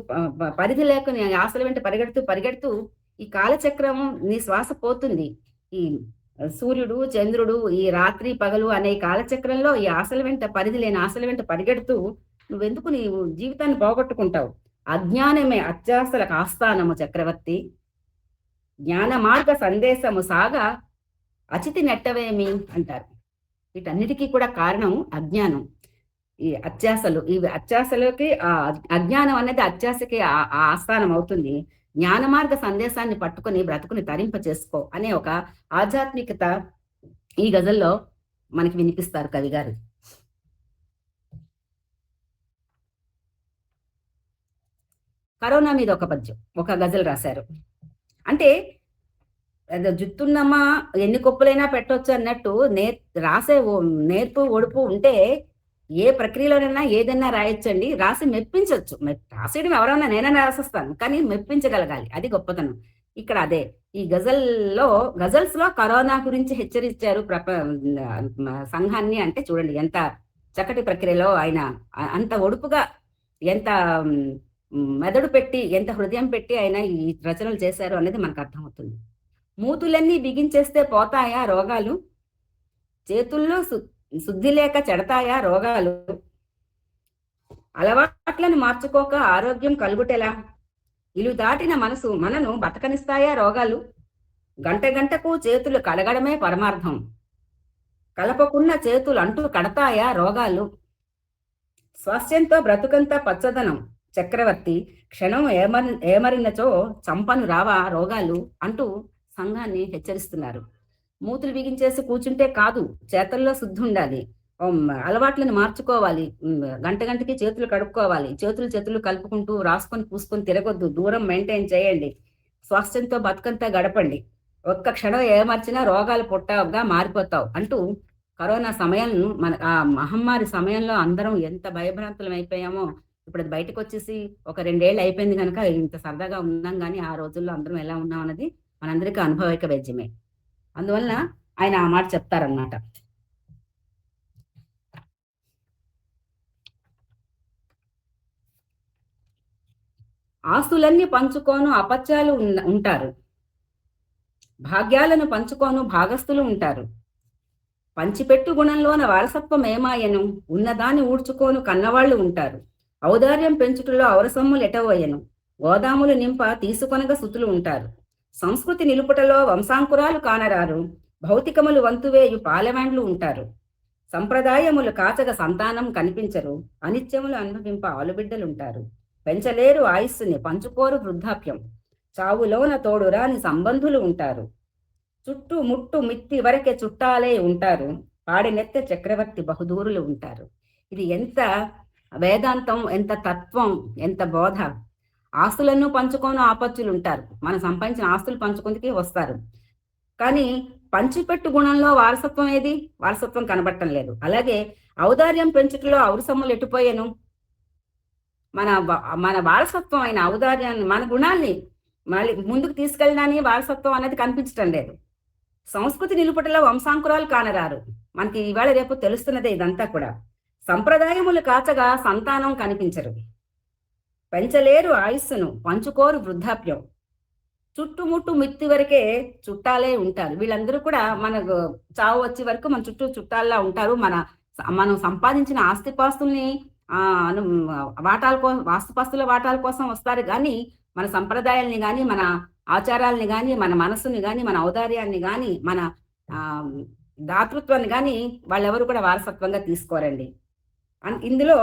పరిధి లేకుని ఆశల వెంట పరిగెడుతూ ఈ కాలచక్రం నీ శ్వాస పోతుంది. ఈ సూర్యుడు చంద్రుడు ఈ రాత్రి పగలు అనే కాలచక్రంలో ఈ ఆశల వెంట పరిధి లేని ఆశల వెంట పరిగెడుతూ నువ్వెందుకు నీ జీవితాన్ని పోగొట్టుకుంటావు? అజ్ఞానమే అత్యాశలకు ఆస్థానము చక్రవర్తి, జ్ఞాన మార్గ సందేశము సాగా అచితి నెట్టవేమి అంటారు. వీటన్నిటికీ కూడా కారణం అజ్ఞానం. ఈ అత్యాశలకి అజ్ఞానం అనేది అత్యాశకి ఆస్థానం అవుతుంది. జ్ఞాన మార్గ సందేశాన్ని పట్టుకుని బ్రతుకుని తరింప చేసుకో అనే ఒక ఆధ్యాత్మికత ఈ గజల్లో మనకి వినిపిస్తారు కవి గారు. కరోనా మీద ఒక గజల్ రాశారు. అంటే జుత్తున్నమా ఎన్ని కొప్పులైనా పెట్టొచ్చు అన్నట్టు రాసే నేర్పు ఒడుపు ఉంటే ఏ ప్రక్రియలోనైనా ఏదైనా రాయొచ్చండి. రాసి మెప్పించవచ్చు. రాసేయడం ఎవరైనా నేనైనా రాసేస్తాను, కానీ మెప్పించగలగాలి, అది గొప్పతనం. ఇక్కడ అదే ఈ గజల్స్ లో కరోనా గురించి హెచ్చరించారు సంఘాన్ని. అంటే చూడండి ఎంత చక్కటి ప్రక్రియలో ఆయన అంత ఒడుపుగా, ఎంత మెదడు పెట్టి, ఎంత హృదయం పెట్టి ఆయన ఈ రచనలు చేశారు అనేది మనకు అర్థమవుతుంది. మూతులన్నీ బిగించేస్తే పోతాయా రోగాలు, చేతుల్లో శుద్ధి లేక చెడతాయా రోగాలు, అలవాట్లను మార్చుకోక ఆరోగ్యం కలుగుటెలా, ఇలు దాటిన మనసు మనను బతకనిస్తాయా రోగాలు? గంట గంటకు చేతులు కడగడమే పరమార్థం. కలపకున్న చేతులు అంటూ కడతాయా రోగాలు? స్వాస్థ్యంతో బ్రతుకంతా పచ్చదనం. చక్రవర్తి క్షణం ఏమరినచో చంపను రావా రోగాలు అంటూ సంఘాన్ని హెచ్చరిస్తున్నారు. మూతులు బిగించేసి కూర్చుంటే కాదు, చేతల్లో శుద్ధి ఉండాలి. అలవాట్లను మార్చుకోవాలి. గంట గంటకి చేతులు కడుక్కోవాలి. చేతులు కలుపుకుంటూ రాసుకొని పూసుకొని తిరగొద్దు. దూరం మెయింటైన్ చేయండి. స్వాస్థ్యంతో బతుకంతా గడపండి. ఒక్క క్షణం ఏమర్చినా రోగాలు పుట్టగా మారిపోతావు అంటూ కరోనా సమయం ఆ మహమ్మారి సమయంలో అందరం ఎంత భయభ్రాంతులం అయిపోయామో ఇప్పుడు అది బయటకు వచ్చేసి ఒక 2 ఏళ్ళు అయిపోయింది కనుక ఇంత సరదాగా ఉన్నాం. కానీ ఆ రోజుల్లో అందరం ఎలా ఉన్నాం అన్నది మనందరికీ అనుభవిక వేద్యమే. అందువలన ఆయన ఆ మాట చెప్తారన్నమాట. ఆస్తులన్నీ పంచుకోను అపత్యాలు ఉంటారు, భాగ్యాలను పంచుకోను భాగస్థులు ఉంటారు. పంచిపెట్టు గుణంలోన వారసత్వం ఏమాయను, ఉన్నదాన్ని ఊడ్చుకోను కన్నవాళ్లు ఉంటారు. ఔదార్యం పెంచుటలో ఔరసమ్ములు ఎటవోయను, గోదాములు నింప తీసుకొనగా సుతులు ఉంటారు. సంస్కృతి నిలుపుటలో వంశాంకురాలు కానరారు, భౌతికములు వంతువేయు పాలెవాండ్లు ఉంటారు. సంప్రదాయములు కాచగ సంతానం కనిపించరు, అనిత్యములు అనుభవింప ఆలుబిడ్డలుంటారు. పెంచలేరు ఆయుస్సుని, పంచుకోరు వృద్ధాప్యం, చావులోన తోడురాని సంబంధులు ఉంటారు. చుట్టూ ముట్టు మిత్తి వరకే చుట్టాలే ఉంటారు, పాడినెత్తే చక్రవర్తి బహుదూరులు ఉంటారు. ఇది ఎంత వేదాంతం, ఎంత తత్వం, ఎంత బోధ. ఆస్తులను పంచుకోను ఆపత్తులు ఉంటారు. మనం సంపాదించిన ఆస్తులు పంచుకుందుకే వస్తారు. కానీ పంచిపెట్టు గుణంలో వారసత్వం ఏది? వారసత్వం కనబడటం లేదు. అలాగే ఔదార్యం పెంచుటలో ఔరసమ్ములు ఎటుపోయాను. మన వారసత్వం అయిన ఔదార్యాన్ని, మన గుణాల్ని మళ్ళీ ముందుకు తీసుకెళ్ళడానికి వారసత్వం అనేది కనిపించటం లేదు. సంస్కృతి నిలుపుటలో వంశాంకురాలు కానరారు. మనకి ఇవాళ రేపు తెలుస్తున్నదే ఇదంతా కూడా. సంప్రదాయములు కాచగా సంతానం కనిపించరు, పెంచలేరు ఆయుస్సును, పంచుకోరు వృద్ధాప్యం, చుట్టుముట్టు మిత్తి వరకే చుట్టాలే ఉంటారు. వీళ్ళందరూ కూడా మనకు చావు వచ్చే వరకు మన చుట్టూ చుట్టాల్లా ఉంటారు. మనం సంపాదించిన ఆస్తిపాస్తుల్ని వాస్తుపాస్తుల వాటాల కోసం వస్తారు. కానీ మన సంప్రదాయాల్ని కానీ, మన ఆచారాల్ని కానీ, మన మనస్సుని కానీ, మన ఔదార్యాన్ని కానీ, మన దాతృత్వాన్ని కానీ వాళ్ళెవరు కూడా వారసత్వంగా తీసుకోరండి. ఇందులో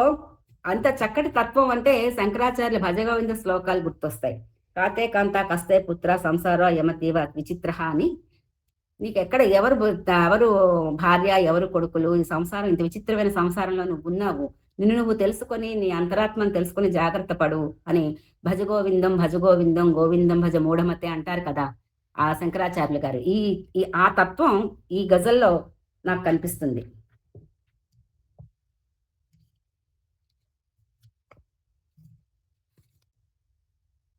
అంత చక్కటి తత్వం అంటే శంకరాచార్య భజగోవింద శ్లోకాలు గుర్తొస్తాయి. కాతే కాంత కస్తే పుత్ర సంసార యమతీవ విచిత్ర అని. నీకు ఎక్కడ ఎవరు భార్య, ఎవరు కొడుకులు, ఈ సంసారం ఇంత విచిత్రమైన సంసారంలో నువ్వు ఉన్నావు, నిన్ను నువ్వు తెలుసుకొని నీ అంతరాత్మను తెలుసుకొని జాగ్రత్త పడు అని భజగోవిందం భజగోవిందం గోవిందం భజ మూఢమతే అంటారు కదా ఆ శంకరాచార్యులు గారు. ఆ తత్వం ఈ గజల్లో నాకు కనిపిస్తుంది.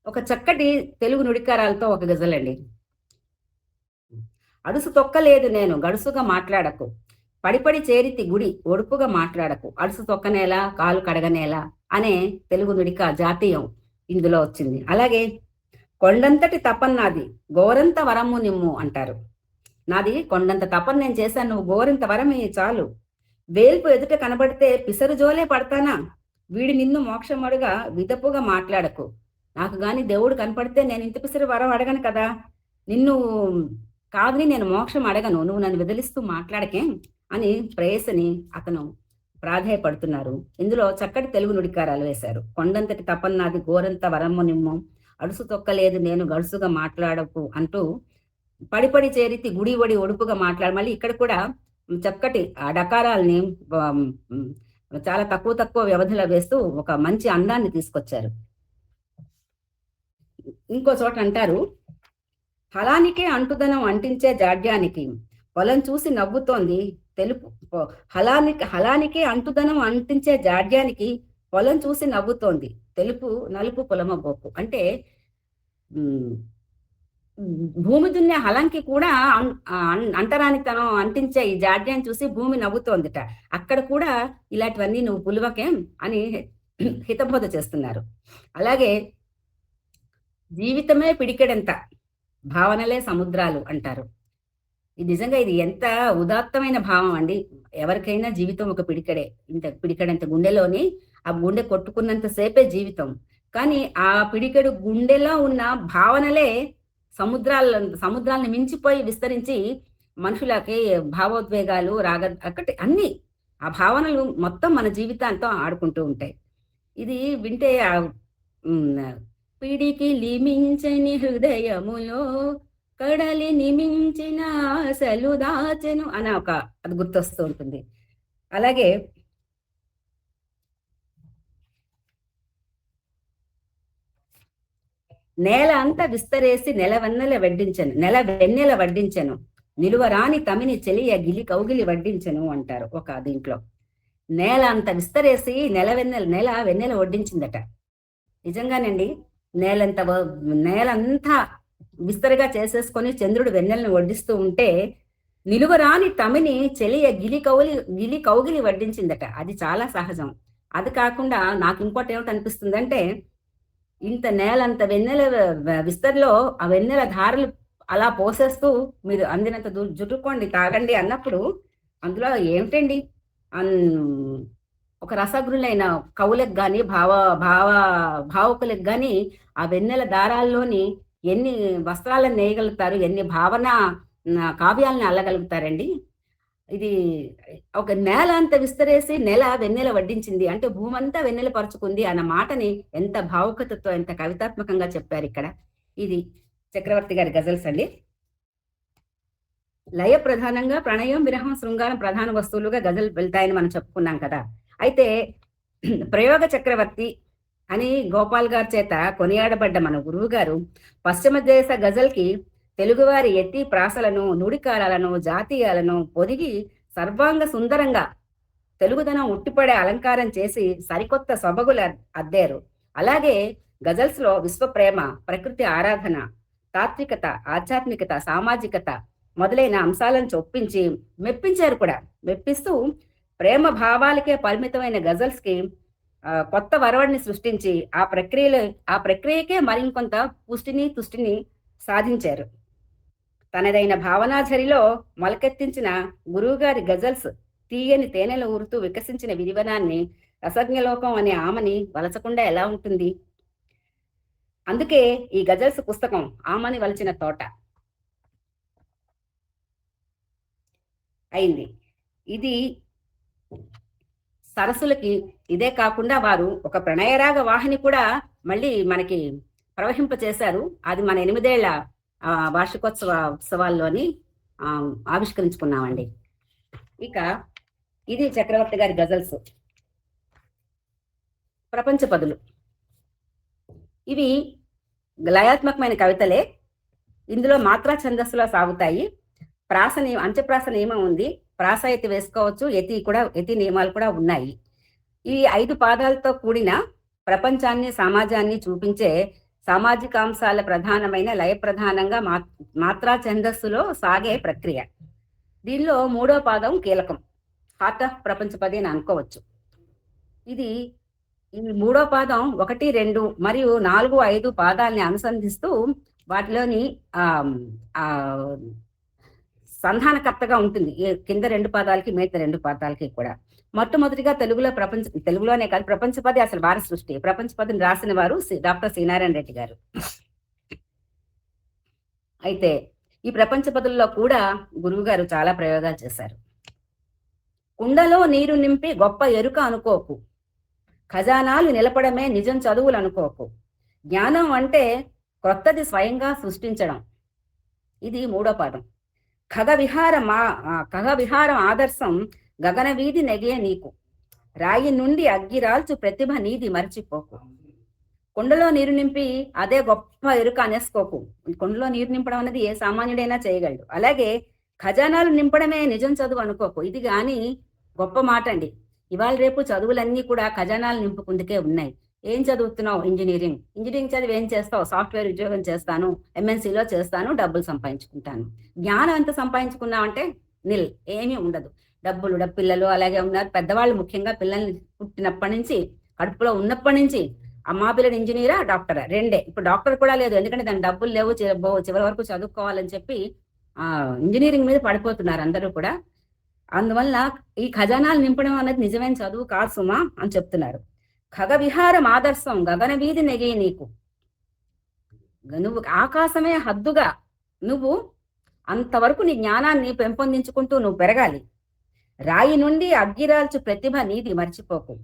ఒక చక్కటి తెలుగు నుడికారాలతో ఒక గజలండి. అడుసు తొక్కలేదు నేను గడుసుగా మాట్లాడకు, పడిపడి చేరితి గుడి ఒడుపుగా మాట్లాడకు, అడుసు తొక్కనేలా కాలు కడగనేలా అనే తెలుగు నుడిక జాతీయం ఇందులో వచ్చింది. అలాగే కొండంతటి తపన్నాది గోరంత వరము నిమ్ము అంటారు. నాది కొండంత తపన నేను చేశాను, నువ్వు గోరంత వరమే చాలు. వేల్పు ఎదుట కనబడితే పిసరు జోలే పడతానా, వీడి నిన్ను మోక్షం అడుగా విదపుగా మాట్లాడకు. నాకు గాని దేవుడు కనపడితే నేను ఇంత పిసరు వరం అడగను కదా, నిన్ను కాదని నేను మోక్షం అడగను, నువ్వు నన్ను విదిలిస్తూ మాట్లాడకే అని ప్రేయసిని అతను ప్రాధేయపడుతున్నారు. ఇందులో చక్కటి తెలుగు నుడికారాలు వేశారు. కొండంతటి తపన్నాది గోరంత వరము నిమ్ము, అడుసు తొక్కలేదు నేను గడుసుగా మాట్లాడకు అంటూ పడిపడి చేరితి గుడి ఒడి ఒడుపుగా మాట్లాడు. మళ్ళీ ఇక్కడ కూడా చక్కటి ఆ డకారాల్ని చాలా తక్కువ వ్యవధిలో వేస్తూ ఒక మంచి అందాన్ని తీసుకొచ్చారు. ఇంకో చోట అంటారు, హలానికే అంటుదనం అంటించే జాడ్యానికి పొలం చూసి నవ్వుతోంది తెలుపు. హలానికే అంటుదనం అంటించే జాడ్యానికి పొలం చూసి నవ్వుతోంది తెలుపు నలుపు పొలమబోకు. అంటే భూమి దున్నే హలంకి కూడా అంటరానితనం అంటించే ఈ జాడ్యాన్ని చూసి భూమి నవ్వుతోందిట. అక్కడ కూడా ఇలాంటివన్నీ నువ్వు పులువకేం అని హితబోధ చేస్తున్నారు. అలాగే జీవితమే పిడికెడంత, భావనలే సముద్రాలు అంటారు. ఇది నిజంగా ఇది ఎంత ఉదాత్తమైన భావం అండి. ఎవరికైనా జీవితం ఒక పిడికెడే, ఇంత పిడికెడంత గుండెలోని ఆ గుండె కొట్టుకున్నంత సేపే జీవితం. కానీ ఆ పిడికెడు గుండెలో ఉన్న భావనలే సముద్రాలను మించిపోయి విస్తరించి మనుషులకి భావోద్వేగాలు అక్కటి అన్ని ఆ భావనలు మొత్తం మన జీవితాంతో ఆడుకుంటూ ఉంటాయి. ఇది వింటే పిడికి లిమించని హృదయములో కడలి నిమించిన ఆశలు దాచెను అని అది గుర్తొస్తూ ఉంటుంది. అలాగే నేల అంతా విస్తరేసి నెల వెన్నెల వడ్డించెను నిలువరాని తమిని చెలియ గిలి కౌగిలి వడ్డించెను అంటారు ఒక దీంట్లో. నేల అంత విస్తరేసి నెల వెన్నెల వడ్డించిందట. నిజంగానండి, నేలంతా విస్తరగా చేసేసుకొని చంద్రుడు వెన్నెలను వడ్డిస్తూ ఉంటే నిలువరాని తమిని చెలియ గిలి కౌగిలి వడ్డించిందట. అది చాలా సహజం. అది కాకుండా నాకు ఇంకోటి ఏమిటి అనిపిస్తుందంటే, ఇంత నేలంత వెన్నెల విస్తరిలో ఆ వెన్నెల ధారలు అలా పోసేస్తూ మీరు అందినంత జుట్టుకోండి తాగండి అన్నప్పుడు అందులో ఏమిటండి ఒక రసగ్రులైన కవులకు గాని భావుకులకు గాని ఆ వెన్నెల దారాల్లోని ఎన్ని వస్త్రాలను నేయగలుగుతారు, ఎన్ని భావన కావ్యాలను అల్లగలుగుతారండి. ఇది ఒక నేల అంత విస్తరేసి వెన్నెల వడ్డించింది అంటే భూమంతా వెన్నెల పరుచుకుంది అన్న మాటని ఎంత భావుకతతో ఎంత కవితాత్మకంగా చెప్పారు ఇక్కడ. ఇది చక్రవర్తి గారి గజల్స్ అండి. లయ ప్రధానంగా ప్రణయం, విరహం, శృంగారం ప్రధాన వస్తువులుగా గజల్ వెళ్తాయని మనం చెప్పుకున్నాం కదా. అయితే ప్రయోగ చక్రవర్తి అని గోపాల్ గారి చేత కొనియాడబడ్డ మన గురువు గారు పశ్చిమ దేశ గజల్కి తెలుగువారి ఎత్తి ప్రాసలను, నుడికారాలను, జాతీయాలను పొదిగి సర్వాంగ సుందరంగా తెలుగుదనం ఉట్టిపడే అలంకారం చేసి సరికొత్త సొబగులు అద్దారు. అలాగే గజల్స్ లో విశ్వప్రేమ, ప్రకృతి ఆరాధన, తాత్వికత, ఆధ్యాత్మికత, సామాజికత మొదలైన అంశాలను చొప్పించి మెప్పించారు కూడా. మెప్పిస్తూ ప్రేమ భావాలకే పరిమితమైన గజల్స్ కి కొత్త వరవడిని సృష్టించి ఆ ప్రక్రియకే మరింకొంత తుష్టిని సాధించారు. తనదైన భావనాఝరిలో మొలకెత్తించిన గురువుగారి గజల్స్ తీయని తేనెలు ఊరుతూ వికసించిన విరివనాన్ని రసజ్ఞలోకం అనే ఆమని వలచకుండా ఎలా ఉంటుంది? అందుకే ఈ గజల్స్ పుస్తకం ఆమని వలచిన తోట అయింది. ఇది సరస్సులకి ఇదే కాకుండా వారు ఒక ప్రణయరాగ వాహిని కూడా మళ్ళీ మనకి ప్రవహింప చేశారు. అది మన 8 ఏళ్ల ఉత్సవాల్లోని ఆవిష్కరించుకున్నామండి. ఇక ఇది చక్రవర్తి గారి గజల్స్. ప్రపంచ పదులు ఇవి లయాత్మకమైన కవితలే. ఇందులో మాత్రా ఛందస్సులో సాగుతాయి. అంత్యప్రాస నియమం ఉంది. ప్రాస ఎత్తి వేసుకోవచ్చు, యతి నియమాలు కూడా ఉన్నాయి. ఈ 5 పాదాలతో కూడిన ప్రపంచాన్ని, సమాజాన్ని చూపించే సామాజికాంశాల ప్రధానమైన లయ ప్రధానంగా మాత్రా ఛందస్సులో సాగే ప్రక్రియ. దీనిలో 3వ పాదం కీలకం, హార్ట్ ఆఫ్ ప్రపంచపది అని అనుకోవచ్చు. ఈ 3వ పాదం 1, 2 మరియు 4, 5 పాదాలని అనుసంధిస్తూ వాటిలోని సంధానకర్తగా ఉంటుంది. కింద 2 పాదాలకి, మిగతా 2 పాదాలకి కూడా. మొట్టమొదటిగా తెలుగులోనే కాదు, ప్రపంచపది అసలు వారి సృష్టి. ప్రపంచపదిని రాసిన వారు డాక్టర్ శ్రీనారాయణ రెడ్డి గారు. అయితే ఈ ప్రపంచపదుల్లో కూడా గురువు గారు చాలా ప్రయోగాలు చేశారు. కుండలో నీరు నింపి గొప్ప ఎరుక అనుకోకు, ఖజానాలు నిలపడమే నిజం చదువులు అనుకోకు, జ్ఞానం అంటే కొత్తది స్వయంగా సృష్టించడం. ఇది 3వ పాదం. ఖగవిహారం ఆదర్శం గగన వీధి నెగే నీకు, రాయి నుండి అగ్గిరాల్చు ప్రతిభ నీది మర్చిపోకు. కుండలో నీరు నింపి అదే గొప్ప ఎరుక అనేసుకోకు. కుండలో నీరు నింపడం అనేది ఏ సామాన్యుడైనా చేయగలడు. అలాగే ఖజానాలు నింపడమే నిజం చదువు అనుకోకు. ఇది కానీ గొప్ప మాట అండి. ఇవాళ రేపు చదువులన్నీ కూడా ఖజానాలు నింపుకుందుకే ఉన్నాయి. ఏం చదువుతున్నావు? ఇంజనీరింగ్ చదివి ఏం చేస్తావు? సాఫ్ట్వేర్ ఉద్యోగం చేస్తాను, MNCలో చేస్తాను, డబ్బులు సంపాదించుకుంటాను. జ్ఞానం ఎంత సంపాదించుకున్నావంటే ఏమీ ఉండదు. పిల్లలు అలాగే ఉన్నారు. పెద్దవాళ్ళు ముఖ్యంగా పిల్లల్ని పుట్టినప్పటి నుంచి, కడుపులో ఉన్నప్పటి నుంచి అమ్మా పిల్లడు ఇంజనీరా, డాక్టరా, రెండే. ఇప్పుడు డాక్టర్ కూడా లేదు, ఎందుకంటే దాని డబ్బులు లేవు, చివరి వరకు చదువుకోవాలని చెప్పి ఇంజనీరింగ్ మీద పడిపోతున్నారు అందరూ కూడా. అందువల్ల ఈ ఖజానాలు నింపడం అనేది నిజమైన చదువు కాదు సుమా అని చెప్తున్నారు. ఖగవిహారం ఆదర్శం గగన వీధి నెగి నీకు. నువ్వు ఆకాశమే హద్దుగా, నువ్వు అంతవరకు నీ జ్ఞానాన్ని పెంపొందించుకుంటూ నువ్వు పెరగాలి. రాయి నుండి అగ్గిరాల్చు ప్రతిభ నీది మర్చిపోకు.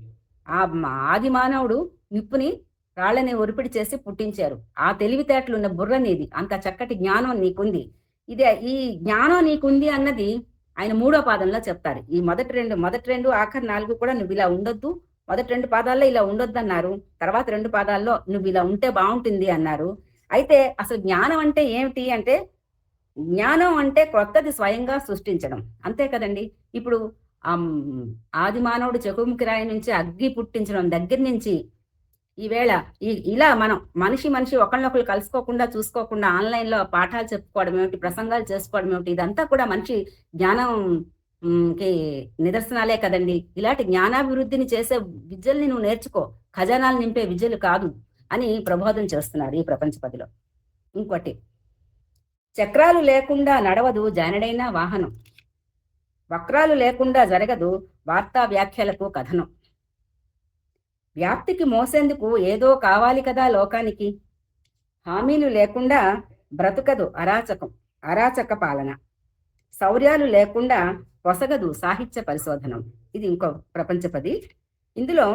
ఆది మానవుడు నిప్పుని రాళ్ళని ఒరిపిడి చేసి పుట్టించారు. ఆ తెలివితేటలున్న బుర్ర నీది, అంత చక్కటి జ్ఞానం నీకుంది. ఈ జ్ఞానం నీకుంది అన్నది ఆయన 3వ పాదంలో చెప్తారు. ఈ మొదటి రెండు ఆఖరి 4 కూడా నువ్వు ఇలా ఉండొద్దు, మొదటి 2 పాదాల్లో ఇలా ఉండొద్దు అన్నారు. తర్వాత 2 పాదాల్లో నువ్వు ఇలా ఉంటే బాగుంటుంది అన్నారు. అయితే అసలు జ్ఞానం అంటే ఏమిటి అంటే, జ్ఞానం అంటే కొత్తది స్వయంగా సృష్టించడం, అంతే కదండి. ఇప్పుడు ఆది మానవుడు చకుముకి రాయి నుంచి అగ్గి పుట్టించడం దగ్గర నుంచి ఈవేళ ఇలా మనం మనిషి ఒకళ్ళనొకళ్ళు కలుసుకోకుండా చూసుకోకుండా ఆన్లైన్లో పాఠాలు చెప్పుకోవడం ఏమిటి, ప్రసంగాలు చేసుకోవడం ఏమిటి, ఇదంతా కూడా మనిషి జ్ఞానం కి నిదర్శనాలే కదండి. ఇలాంటి జ్ఞానాభివృద్ధిని చేసే విద్యల్ని నువ్వు నేర్చుకో, ఖజానాలు నింపే విద్యలు కాదు అని ప్రబోధం చేస్తున్నారు ఈ ప్రపంచ పదిలో. ఇంకోటి, చక్రాలు లేకుండా నడవదు జానడైన వాహనం, వక్రాలు లేకుండా జరగదు వార్తా వ్యాఖ్యలకు కథనం. వ్యాప్తికి మోసేందుకు ఏదో కావాలి కదా లోకానికి, హామీలు లేకుండా బ్రతుకదు అరాచక పాలన, శౌర్యాలు లేకుండా పొసగదు సాహిత్య పరిశోధనం. ఇది ఇంకో ప్రపంచ పది. ఇందులో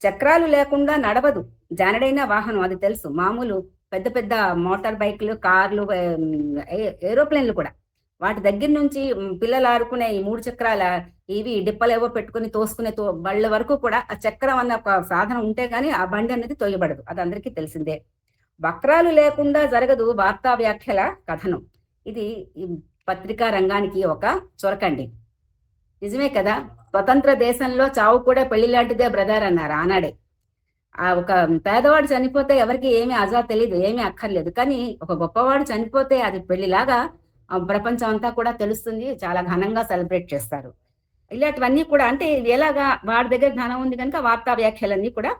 చక్రాలు లేకుండా నడవదు జానడైన వాహనం, అది తెలుసు. మామూలు పెద్ద పెద్ద మోటార్ బైక్లు, కార్లు, ఏరోప్లేన్లు కూడా, వాటి దగ్గర నుంచి పిల్లలు ఆడుకునే ఈ 3 చక్రాల ఇవి డిప్పలేవో పెట్టుకుని తోసుకునే బళ్ళ వరకు కూడా ఆ చక్రం అన్న ఒక సాధనం ఉంటే గానీ ఆ బండి అనేది తొయ్యబడదు, అది అందరికీ తెలిసిందే. వక్రాలు లేకుండా జరగదు వార్తా వ్యాఖ్యల కథనం. ఇది పత్రికా రంగానికి ఒక చొరకండి. నిజమే కదా, స్వతంత్ర దేశంలో చావు కూడా పెళ్లి లాంటిదే బ్రదర్ అన్నారు ఆనాడే. ఒక పేదవాడు చనిపోతే ఎవరికి ఏమీ తెలీదు, ఏమీ అక్కర్లేదు. కానీ ఒక గొప్పవాడు చనిపోతే అది పెళ్లిలాగా ప్రపంచం అంతా కూడా తెలుస్తుంది, చాలా ఘనంగా సెలబ్రేట్ చేస్తారు. ఇలాంటివన్నీ కూడా అంటే ఎలాగా, వాడి దగ్గర ధనం ఉంది కనుక వార్తా వ్యాఖ్యలన్నీ కూడా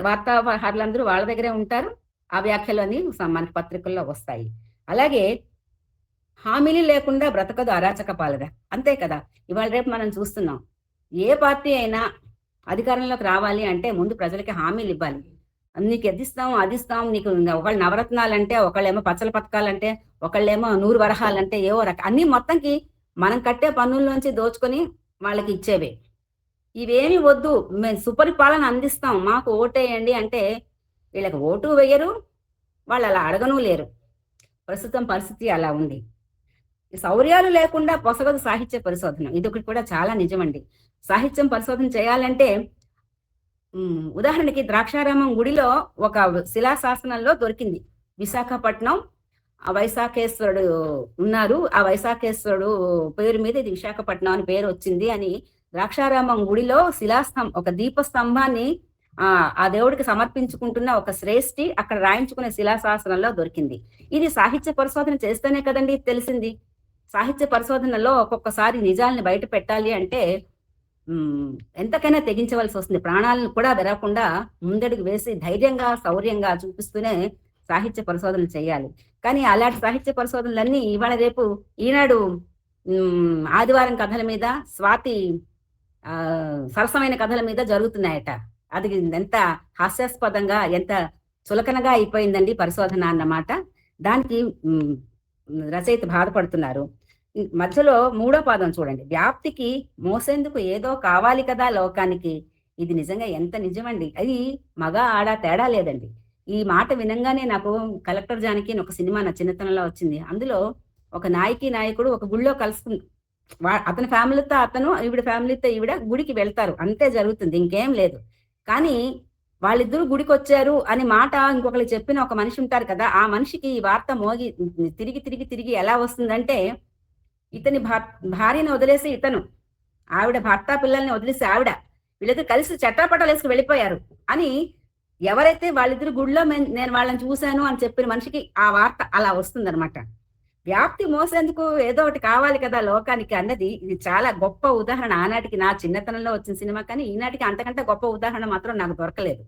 వార్తాహారులందరూ వాళ్ళ దగ్గరే ఉంటారు. ఆ వ్యాఖ్యలన్నీ మనకి పత్రికల్లో వస్తాయి. అలాగే హామీలు లేకుండా బ్రతకదు అరాచక పాలన, అంతే కదా. ఇవాళ రేపు మనం చూస్తున్నాం, ఏ పార్టీ అయినా అధికారంలోకి రావాలి అంటే ముందు ప్రజలకి హామీలు ఇవ్వాలి. నీకు ఎదిస్తాం అదిస్తాం, నీకు ఒకళ్ళు నవరత్నాలంటే, ఒకళ్ళేమో పచ్చల పథకాలంటే, ఒకళ్ళేమో 100 వరహాలంటే, ఏవో అన్ని మొత్తంకి మనం కట్టే పన్నుల్లోంచి దోచుకొని వాళ్ళకి ఇచ్చేవే. ఇవేమి వద్దు, మేము సుపరిపాలన అందిస్తాం, మాకు ఓటేయండి అంటే వీళ్ళకి ఓటు వేయరు, వాళ్ళు అలా అడగనూ లేరు. ప్రస్తుతం పరిస్థితి అలా ఉంది. శౌర్యాలు లేకుండా పొసగదు సాహిత్య పరిశోధన, ఇదొకటి కూడా చాలా నిజమండి. సాహిత్యం పరిశోధన చేయాలంటే ఉదాహరణకి ద్రాక్షారామం గుడిలో ఒక శిలాశాసనంలో దొరికింది. విశాఖపట్నం ఆ వైశాఖేశ్వరుడు ఉన్నారు, ఆ వైశాఖేశ్వరుడు పేరు మీద ఇది విశాఖపట్నం అని పేరు వచ్చింది అని ద్రాక్షారామం గుడిలో ఒక దీపస్తంభాన్ని ఆ దేవుడికి సమర్పించుకుంటున్న ఒక శ్రేష్ఠి అక్కడ రాయించుకునే శిలాశాసనంలో దొరికింది. ఇది సాహిత్య పరిశోధన చేస్తేనే కదండి తెలిసింది. సాహిత్య పరిశోధనలో ఒక్కొక్కసారి నిజాలని బయట పెట్టాలి అంటే ఎంతకైనా తెగించవలసి వస్తుంది. ప్రాణాలను కూడా వెరకుండా ముందడుగు వేసి ధైర్యంగా శౌర్యంగా చూపిస్తూనే సాహిత్య పరిశోధనలు చేయాలి. కానీ అలాంటి సాహిత్య పరిశోధనలన్నీ ఇవాళ రేపు ఈనాడు ఆదివారం కథల మీద, స్వాతి సరసమైన కథల మీద జరుగుతున్నాయట. అది ఎంత హాస్యాస్పదంగా, ఎంత చులకనగా అయిపోయిందండి పరిశోధన అన్నమాట. దానికి రచయిత బాధపడుతున్నారు. మధ్యలో 3వ పాదం చూడండి, వ్యాప్తికి మోసేందుకు ఏదో కావాలి కదా లోకానికి. ఇది నిజంగా ఎంత నిజమండి. అది మగ ఆడ తేడా లేదండి. ఈ మాట వినంగానే నాకు కలెక్టర్ జానకి అని ఒక సినిమా నా చిన్నతనంలో వచ్చింది. అందులో ఒక నాయకుడు ఒక గుడిలో కలుసుకుని, అతని ఫ్యామిలీతో అతను, ఈవిడ ఫ్యామిలీతో ఈవిడ గుడికి వెళ్తారు, అంతే జరుగుతుంది, ఇంకేం లేదు. కానీ వాళ్ళిద్దరూ గుడికి వచ్చారు అని మాట ఇంకొకరికి చెప్పిన ఒక మనిషి ఉంటారు కదా, ఆ మనిషికి ఈ వార్త మోగి తిరిగి ఎలా వస్తుందంటే, ఇతని భార్యని వదిలేసి ఇతను, ఆవిడ భర్త పిల్లల్ని వదిలేసి ఆవిడ, వీళ్ళిద్దరు కలిసి చట్టాపట్టాలు వేసుకు వెళ్ళిపోయారు అని ఎవరైతే వాళ్ళిద్దరు గుడిలో నేను వాళ్ళని చూశాను అని చెప్పిన మనిషికి ఆ వార్త అలా వస్తుందన్నమాట. వ్యాప్తి మోసేందుకు ఏదో ఒకటి కావాలి కదా లోకానికి అన్నది ఇది చాలా గొప్ప ఉదాహరణ. ఆనాటికి నా చిన్నతనంలో వచ్చిన సినిమా, కానీ ఈనాటికి అంతకంటే గొప్ప ఉదాహరణ మాత్రం నాకు దొరకలేదు.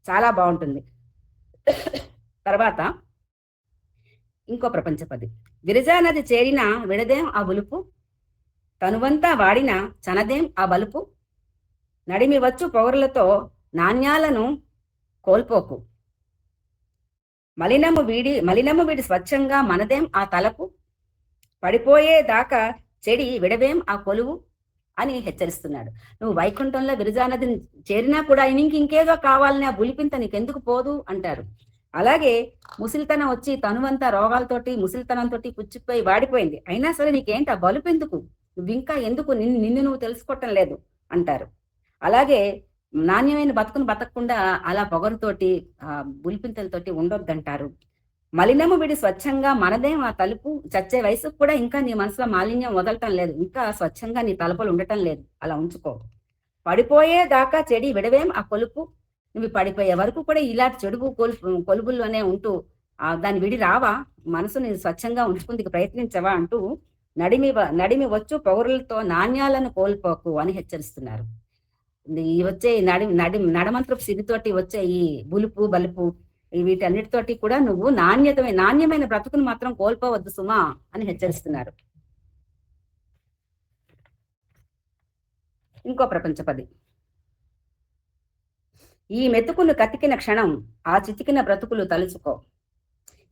చాలా బాగుంటుంది. తర్వాత ఇంకో ప్రపంచ పది, విరజా నది చేరిన విడదేం ఆ బులుపు, తనువంతా వాడిన చనదేం ఆ బలుపు, నడిమి వచ్చు పౌరులతో నాణ్యాలను కోల్పోకు. మలినము వీడి స్వచ్ఛంగా మనదేం ఆ తలపు, పడిపోయేదాకా చెడి విడవేం ఆ కొలువు అని హెచ్చరిస్తున్నాడు. నువ్వు వైకుంఠంలో విరజానదిని చేరినా కూడా ఇంకేదో కావాలని ఆ బులిపింత నీకెందుకు పోదు అంటారు. అలాగే ముసలితనం వచ్చి తనువంతా రోగాలతోటి ముసలితనంతో పుచ్చిపోయి వాడిపోయింది, అయినా సరే నీకేంటి ఆ బలుపెందుకు, నువ్వు ఇంకా ఎందుకు నిన్ను నువ్వు తెలుసుకోవటం లేదు అంటారు. అలాగే నాణ్యమైన బతుకును బతకకుండా అలా పొగరుతోటి బులిపింతలతోటి ఉండొద్దంటారు. మలినము విడి స్వచ్ఛంగా మనదేం ఆ తలుపు, చచ్చే వయసుకు కూడా ఇంకా నీ మనసులో మాలిన్యం వదలటం లేదు, ఇంకా స్వచ్ఛంగా నీ తలుపులు ఉండటం లేదు, అలా ఉంచుకో. పడిపోయేదాకా చెడి విడవేం ఆ కొలుపు, నువ్వు పడిపోయే వరకు కూడా ఇలాంటి చెడుగు కొలుపుల్లోనే ఉంటూ దాన్ని విడి రావా, మనసుని స్వచ్ఛంగా ఉంచుకుందుకు ప్రయత్నించవా అంటూ నడిమి వచ్చు పౌరులతో నాణ్యాలను కోల్పోకు అని హెచ్చరిస్తున్నారు. ఈ వచ్చే నడమంత్రపు సిరితోటి వచ్చే ఈ బులుపు బలుపు వీటన్నిటితోటి కూడా నువ్వు నాణ్యమైన బ్రతుకును మాత్రం కోల్పోవద్దు సుమా అని హెచ్చరిస్తున్నారు. ఇంకో ప్రపంచ పది. ఈ మెతుకును కతికిన క్షణం ఆ చితికిన బ్రతుకులు తలుచుకో.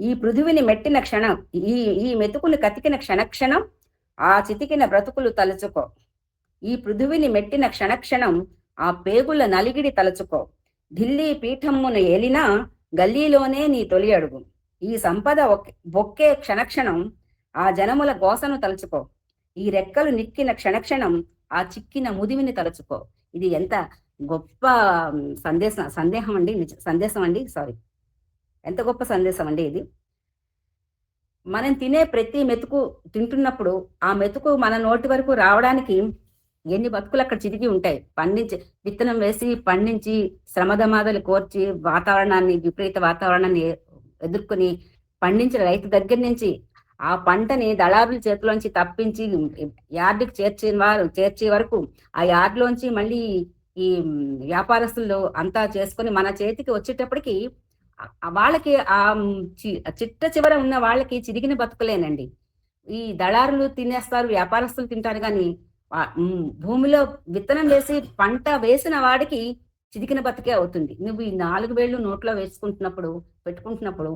ఈ పృథివిని మెట్టిన క్షణం ఈ మెతుకును కతికిన క్షణక్షణం ఆ చితికిన బ్రతుకులు తలుచుకో. ఈ పృథివిని మెట్టిన క్షణక్షణం ఆ పేగుల నలిగిడి తలుచుకో. ఢిల్లీ పీఠమ్మును ఏలినా గల్లీలోనే నీ తొలి అడుగు. ఈ సంపద బొక్కే క్షణక్షణం ఆ జనముల గోసను తలుచుకో. ఈ రెక్కలు నిక్కిన క్షణక్షణం ఆ చిక్కిన ముదివిని తలుచుకో. ఇది ఎంత గొప్ప ఎంత గొప్ప సందేశం అండి ఇది. మనం తినే ప్రతి మెతుకు తింటున్నప్పుడు ఆ మెతుకు మన నోటి వరకు రావడానికి ఎన్ని బతుకులు అక్కడ చితికి ఉంటాయి. విత్తనం వేసి పండించి శ్రమదమాదలు కోర్చి విపరీత వాతావరణాన్ని ఎదుర్కొని పండించిన రైతు దగ్గర నుంచి ఆ పంటని దళారుల చేతిలోంచి తప్పించి యార్డుకి చేర్చే వరకు ఆ యార్డులోంచి మళ్ళీ ఈ వ్యాపారస్తులు అంతా చేసుకొని మన చేతికి వచ్చేటప్పటికి వాళ్ళకి ఆ చిట్ట చివర ఉన్న వాళ్ళకి చిరిగిన బతుకులేనండి. ఈ దళారులు తినేస్తారు, వ్యాపారస్తులు తింటారు, కానీ భూమిలో విత్తనం వేసి పంట వేసిన వాడికి చిదికిన బతికే అవుతుంది. నువ్వు ఈ 4 వేళ్ళు నోట్లో పెట్టుకుంటున్నప్పుడు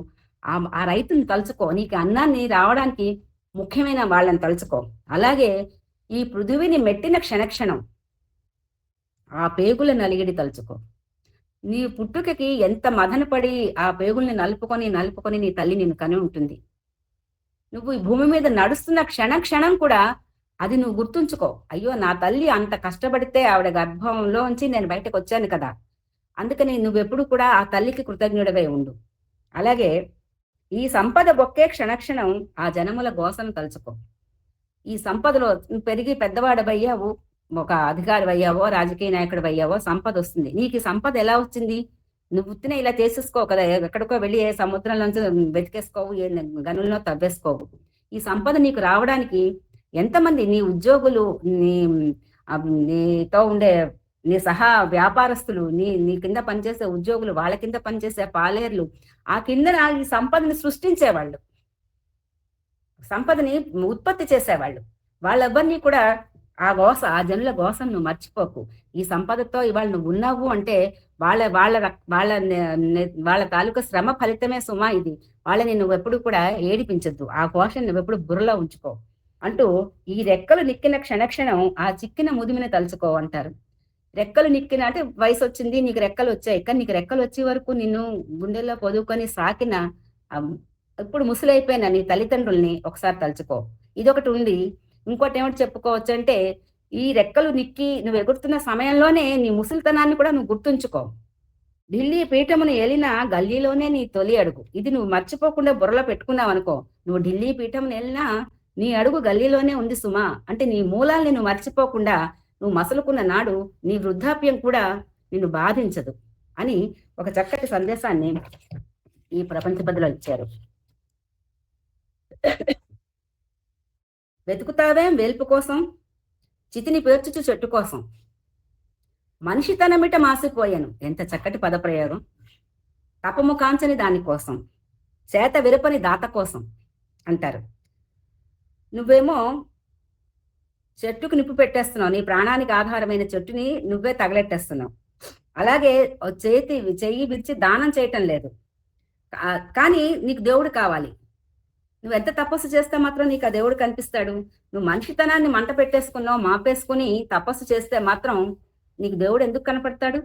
ఆ రైతుని తలుచుకో. నీకు అన్నాన్ని రావడానికి ముఖ్యమైన వాళ్ళని తలుచుకో. అలాగే ఈ పృథివిని మెట్టిన క్షణక్షణం ఆ పేగుల నలిగిడి తలుచుకో. నీ పుట్టుకకి ఎంత మదనపడి ఆ పేగుల్ని నలుపుకొని నీ తల్లి నిన్ను కని ఉంటుంది. నువ్వు ఈ భూమి మీద నడుస్తున్న క్షణం కూడా అది నువ్వు గుర్తుంచుకో. అయ్యో, నా తల్లి అంత కష్టపడితే ఆవిడ గర్భంలోంచి నేను బయటకు వచ్చాను కదా, అందుకని నువ్వెప్పుడు కూడా ఆ తల్లికి కృతజ్ఞుడవై ఉండు. అలాగే ఈ సంపద బొక్కే క్షణక్షణం ఆ జనముల గోసను తలుచుకో. ఈ సంపదలో పెరిగి పెద్దవాడవయ్యావు, ఒక అధికారి అయ్యావో, రాజకీయ నాయకుడు అయ్యావో, సంపద వస్తుంది. నీకు ఈ సంపద ఎలా వచ్చింది? నువ్వు ఉత్తినే ఇలా చేసేసుకోవు కదా, ఎక్కడికో వెళ్ళి ఏ సముద్రంలోంచి వెతికేసుకోవు, ఏ గనుల్లో తవ్వేసుకోవు. ఈ సంపద నీకు రావడానికి ఎంతమంది నీ ఉద్యోగులు, నీతో ఉండే నీ సహా వ్యాపారస్తులు, నీ కింద పనిచేసే ఉద్యోగులు, వాళ్ళ కింద పనిచేసే పాలేర్లు, ఆ కింద ఈ సంపదని సృష్టించేవాళ్ళు, సంపదని ఉత్పత్తి చేసేవాళ్ళు, వాళ్ళెవ్వరినీ కూడా ఆ జనుల గోసను నువ్వు మర్చిపోకు. ఈ సంపదతో ఇవాళ నువ్వు ఉన్నావు అంటే వాళ్ళ తాలూకా శ్రమ ఫలితమే సుమా ఇది. వాళ్ళని నువ్వెప్పుడు కూడా ఏడిపించద్దు, ఆ ఘోషను నువ్వెప్పుడు బుర్రలో ఉంచుకో అంటూ ఈ రెక్కలు నిక్కిన క్షణక్షణం ఆ చిక్కిన ముదిమిని తలుచుకో అంటారు. రెక్కలు నిక్కిన అంటే వయసు వచ్చింది, నీకు రెక్కలు వచ్చాయి, కానీ నీకు రెక్కలు వచ్చే వరకు నిన్ను గుండెల్లో పొదువుకొని సాకిన ఇప్పుడు ముసలైపోయిన నీ తల్లిదండ్రుల్ని ఒకసారి తలుచుకో. ఇదొకటి ఉంది. ఇంకోటి ఏమిటి చెప్పుకోవచ్చు అంటే, ఈ రెక్కలు నిక్కి నువ్వు ఎగురుతున్న సమయంలోనే నీ ముసలితనాన్ని కూడా నువ్వు గుర్తుంచుకో. ఢిల్లీ పీఠమును ఏలినా గల్లీలోనే నీ తొలి అడుగు. ఇది నువ్వు మర్చిపోకుండా బుర్రలో పెట్టుకున్నావు అనుకో, నువ్వు ఢిల్లీ పీఠమును ఏలినా నీ అడుగు గల్లీలోనే ఉంది సుమా. అంటే నీ మూలాల్ని నువ్వు మర్చిపోకుండా నువ్వు మసలుకున్న నాడు నీ వృద్ధాప్యం కూడా నిన్ను బాధించదు అని ఒక చక్కటి సందేశాన్ని ఈ ప్రపంచ బదులు ఇచ్చారు. వెతుకుతావేం వేల్పు కోసం, చితిని పేర్చుచు చెట్టు కోసం, మనిషి తనమిట మాసిపోయాను. ఎంత చక్కటి పదప్రయోగం. తపము కాంచని దానికోసం, చేత విరపని దాత కోసం అంటారు. నువ్వేమో చెట్టుకు నిప్పు పెట్టేస్తున్నావు, నీ ప్రాణానికి ఆధారమైన చెట్టుని నువ్వే తగలెట్టేస్తున్నావు. అలాగే చెయ్యి విరిచి దానం చేయటం లేదు. కానీ నీకు దేవుడు కావాలి. నువ్వు ఎంత తపస్సు చేస్తే మాత్రం నీకు ఆ దేవుడు కనిపిస్తాడు. నువ్వు మనిషితనాన్ని మంట పెట్టేసుకున్నావు, మాపేసుకుని తపస్సు చేస్తే మాత్రం నీకు దేవుడు ఎందుకు కనపడతాడు?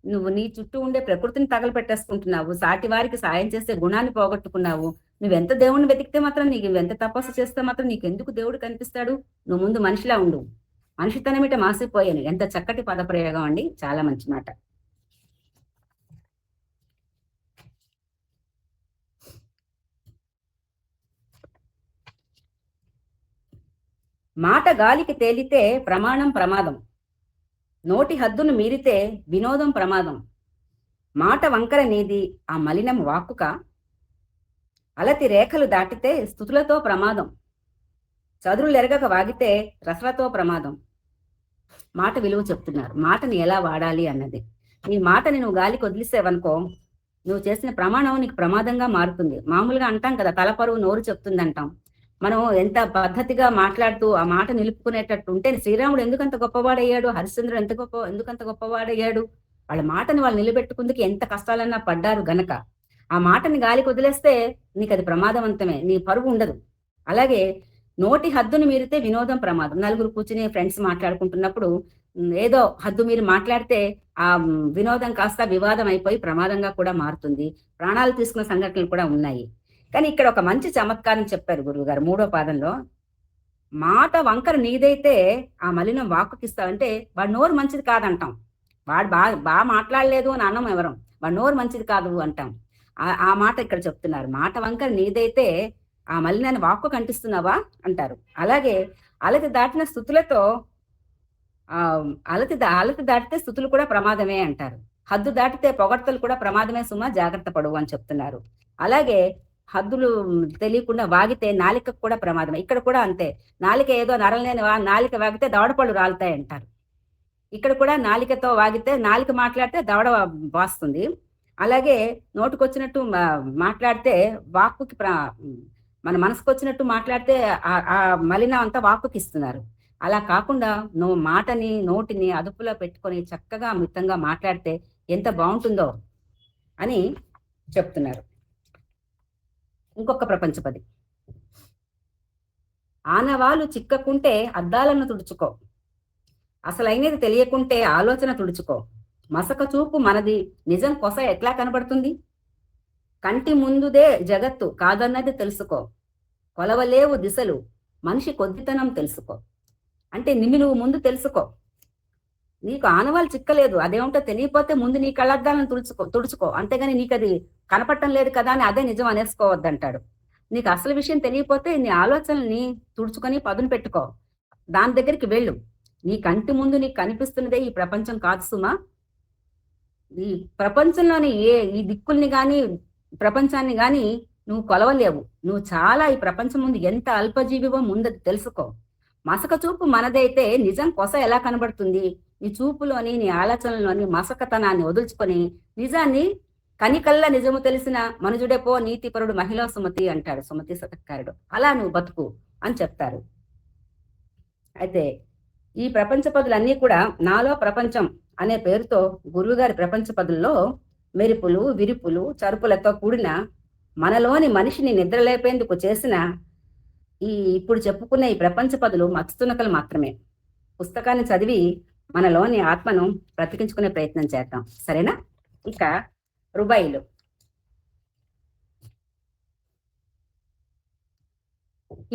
నువ్వు నీ చుట్టూ ఉండే ప్రకృతిని తగలపెట్టేసుకుంటున్నావు, సాటి వారికి సాయం చేసే గుణాన్ని పోగొట్టుకున్నావు. నువ్వెంత దేవుణ్ణి వెతికితే మాత్రం, నీకు ఎంత తపస్సు చేస్తే మాత్రం నీకు ఎందుకు దేవుడు కనిపిస్తాడు? నువ్వు ముందు మనిషిలా ఉండు. మనిషితనమిట మాసిపోయాను. ఎంత చక్కటి పదప్రయోగం అండి, చాలా మంచి మాట. మాట గాలికి తేలితే ప్రమాణం ప్రమాదం, నోటి హద్దును మీరితే వినోదం ప్రమాదం. మాట వంకర నీది ఆ మలినం వాక్కుక, అలతి రేఖలు దాటితే స్తుతులతో ప్రమాదం. చదురులెరగక వాగితే రసలతో ప్రమాదం. మాట విలువ చెప్తున్నారు, మాటని ఎలా వాడాలి అన్నది. నీ మాటని నువ్వు గాలికి వదిలిసేవనుకో, నువ్వు చేసిన ప్రమాణం నీకు ప్రమాదంగా మారుతుంది. మామూలుగా అంటాం కదా, తలపరువు నోరు చెప్తుంది అంటాం. మనం ఎంత పద్ధతిగా మాట్లాడుతూ ఆ మాట నిలుపుకునేటట్టు ఉంటే, శ్రీరాముడు ఎందుకంత గొప్పవాడయ్యాడు, హరిశ్చంద్రుడు ఎందుకంత గొప్పవాడయ్యాడు? వాళ్ళ మాటని వాళ్ళు నిలబెట్టుకుందుకు ఎంత కష్టాలన్నా పడ్డారు గనక. ఆ మాటని గాలికి వదిలేస్తే నీకు అది ప్రమాదవంతమే, నీ పరువు ఉండదు. అలాగే నోటి హద్దును మీరితే వినోదం ప్రమాదం. నలుగురు కూర్చుని ఫ్రెండ్స్ మాట్లాడుకుంటున్నప్పుడు ఏదో హద్దు మీరు మాట్లాడితే ఆ వినోదం కాస్త వివాదం అయిపోయి ప్రమాదంగా కూడా మారుతుంది. ప్రాణాలు తీసుకున్న సంఘటనలు కూడా ఉన్నాయి. కానీ ఇక్కడ ఒక మంచి చమత్కారం చెప్పారు గురువు గారు 3వ పాదంలో. మాట వంకర నీదైతే ఆ మలినం వాక్కుకిస్తావంటే వాడు నోరు మంచిది కాదంటాం. వాడు బాగా మాట్లాడలేదు అని అన్నం ఎవరం, వాడు నోరు మంచిది కాదు అంటాం. ఆ మాట ఇక్కడ చెప్తున్నారు. మాట వంకర నీదైతే ఆ మలినాన్ని వాక్కు కంటిస్తున్నావా అంటారు. అలాగే అలతి దాటిన స్థుతులతో అలతి దాటితే స్థుతులు కూడా ప్రమాదమే అంటారు. హద్దు దాటితే పొగడ్తలు కూడా ప్రమాదమే సుమా, జాగ్రత్త పడువు అని చెప్తున్నారు. అలాగే హద్దులు తెలియకుండా వాగితే నాలికకు కూడా ప్రమాదమే. ఇక్కడ కూడా అంతే, నాలిక ఏదో నరలేని నాలిక వాగితే దవడపళ్ళు రాలుతాయి అంటారు. ఇక్కడ కూడా నాలికతో వాగితే, నాలిక మాట్లాడితే దవడ వాస్తుంది. అలాగే నోటుకొచ్చినట్టు మాట్లాడితే వాక్కుకి మన మనసుకు వచ్చినట్టు మాట్లాడితే ఆ మలినం అంతా వాక్కుకి ఇస్తున్నారు. అలా కాకుండా నువ్వు మాటని నోటిని అదుపులో పెట్టుకొని చక్కగా మితంగా మాట్లాడితే ఎంత బాగుంటుందో అని చెప్తున్నారు. ఇంకొక ప్రపంచపది. ఆనవాలు చిక్కకుంటే అద్దాలను తుడుచుకో, అసలైనది తెలియకుంటే ఆలోచన తుడుచుకో. మసక చూపు మనది, నిజం కొస ఎట్లా కనబడుతుంది? కంటి ముందుదే జగత్తు కాదన్నది తెలుసుకో, కొలవలేవు దిశలు మనిషి కొద్దితనం తెలుసుకో. అంటే నువ్వు ముందు తెలుసుకో. నీకు ఆనవాళ్ళు చిక్కలేదు, అదేమిటో తెలియపోతే ముందు నీ కళ్ళద్దాలను తుడుచుకో. అంతేగాని నీకు అది కనపడటం లేదు కదా అని అదే నిజం అనేసుకోవద్దంటాడు. నీకు అసలు విషయం తెలియపోతే నీ ఆలోచనల్ని తుడుచుకొని పదును పెట్టుకో, దాని దగ్గరికి వెళ్ళు. నీ కంటి ముందు నీకు కనిపిస్తున్నదే ఈ ప్రపంచం కాదు సుమా. ఈ ప్రపంచంలోని ఈ దిక్కుల్ని గాని ప్రపంచాన్ని గాని నువ్వు కొలవలేవు. నువ్వు చాలా ఈ ప్రపంచం ముందు ఎంత అల్పజీవివో ముందు తెలుసుకో. మసక చూపు మనదైతే నిజం కొస ఎలా కనబడుతుంది? నీ చూపులోని నీ ఆలోచనలోని మసకతనాన్ని వదుల్చుకొని నిజాన్ని కనికల్లా నిజము తెలిసిన మనుజుడే పో నీతిపరుడు మహిళా సుమతి అంటాడు సుమతి శతకారుడు. అలా నువ్వు బతుకు అని చెప్తారు. అయితే ఈ ప్రపంచ పదులన్నీ కూడా నాలో ప్రపంచం అనే పేరుతో గురువుగారి ప్రపంచ పదుల్లో మెరుపులు విరుపులు చరుపులతో కూడిన మనలోని మనిషిని నిద్రలేపేందుకు చేసిన ఇప్పుడు చెప్పుకున్న ఈ ప్రపంచ పదులు మత్స్తునకలు మాత్రమే. పుస్తకాన్ని చదివి మనలోని ఆత్మను బ్రతికించుకునే ప్రయత్నం చేద్దాం, సరేనా? ఇక రుబాయిలు.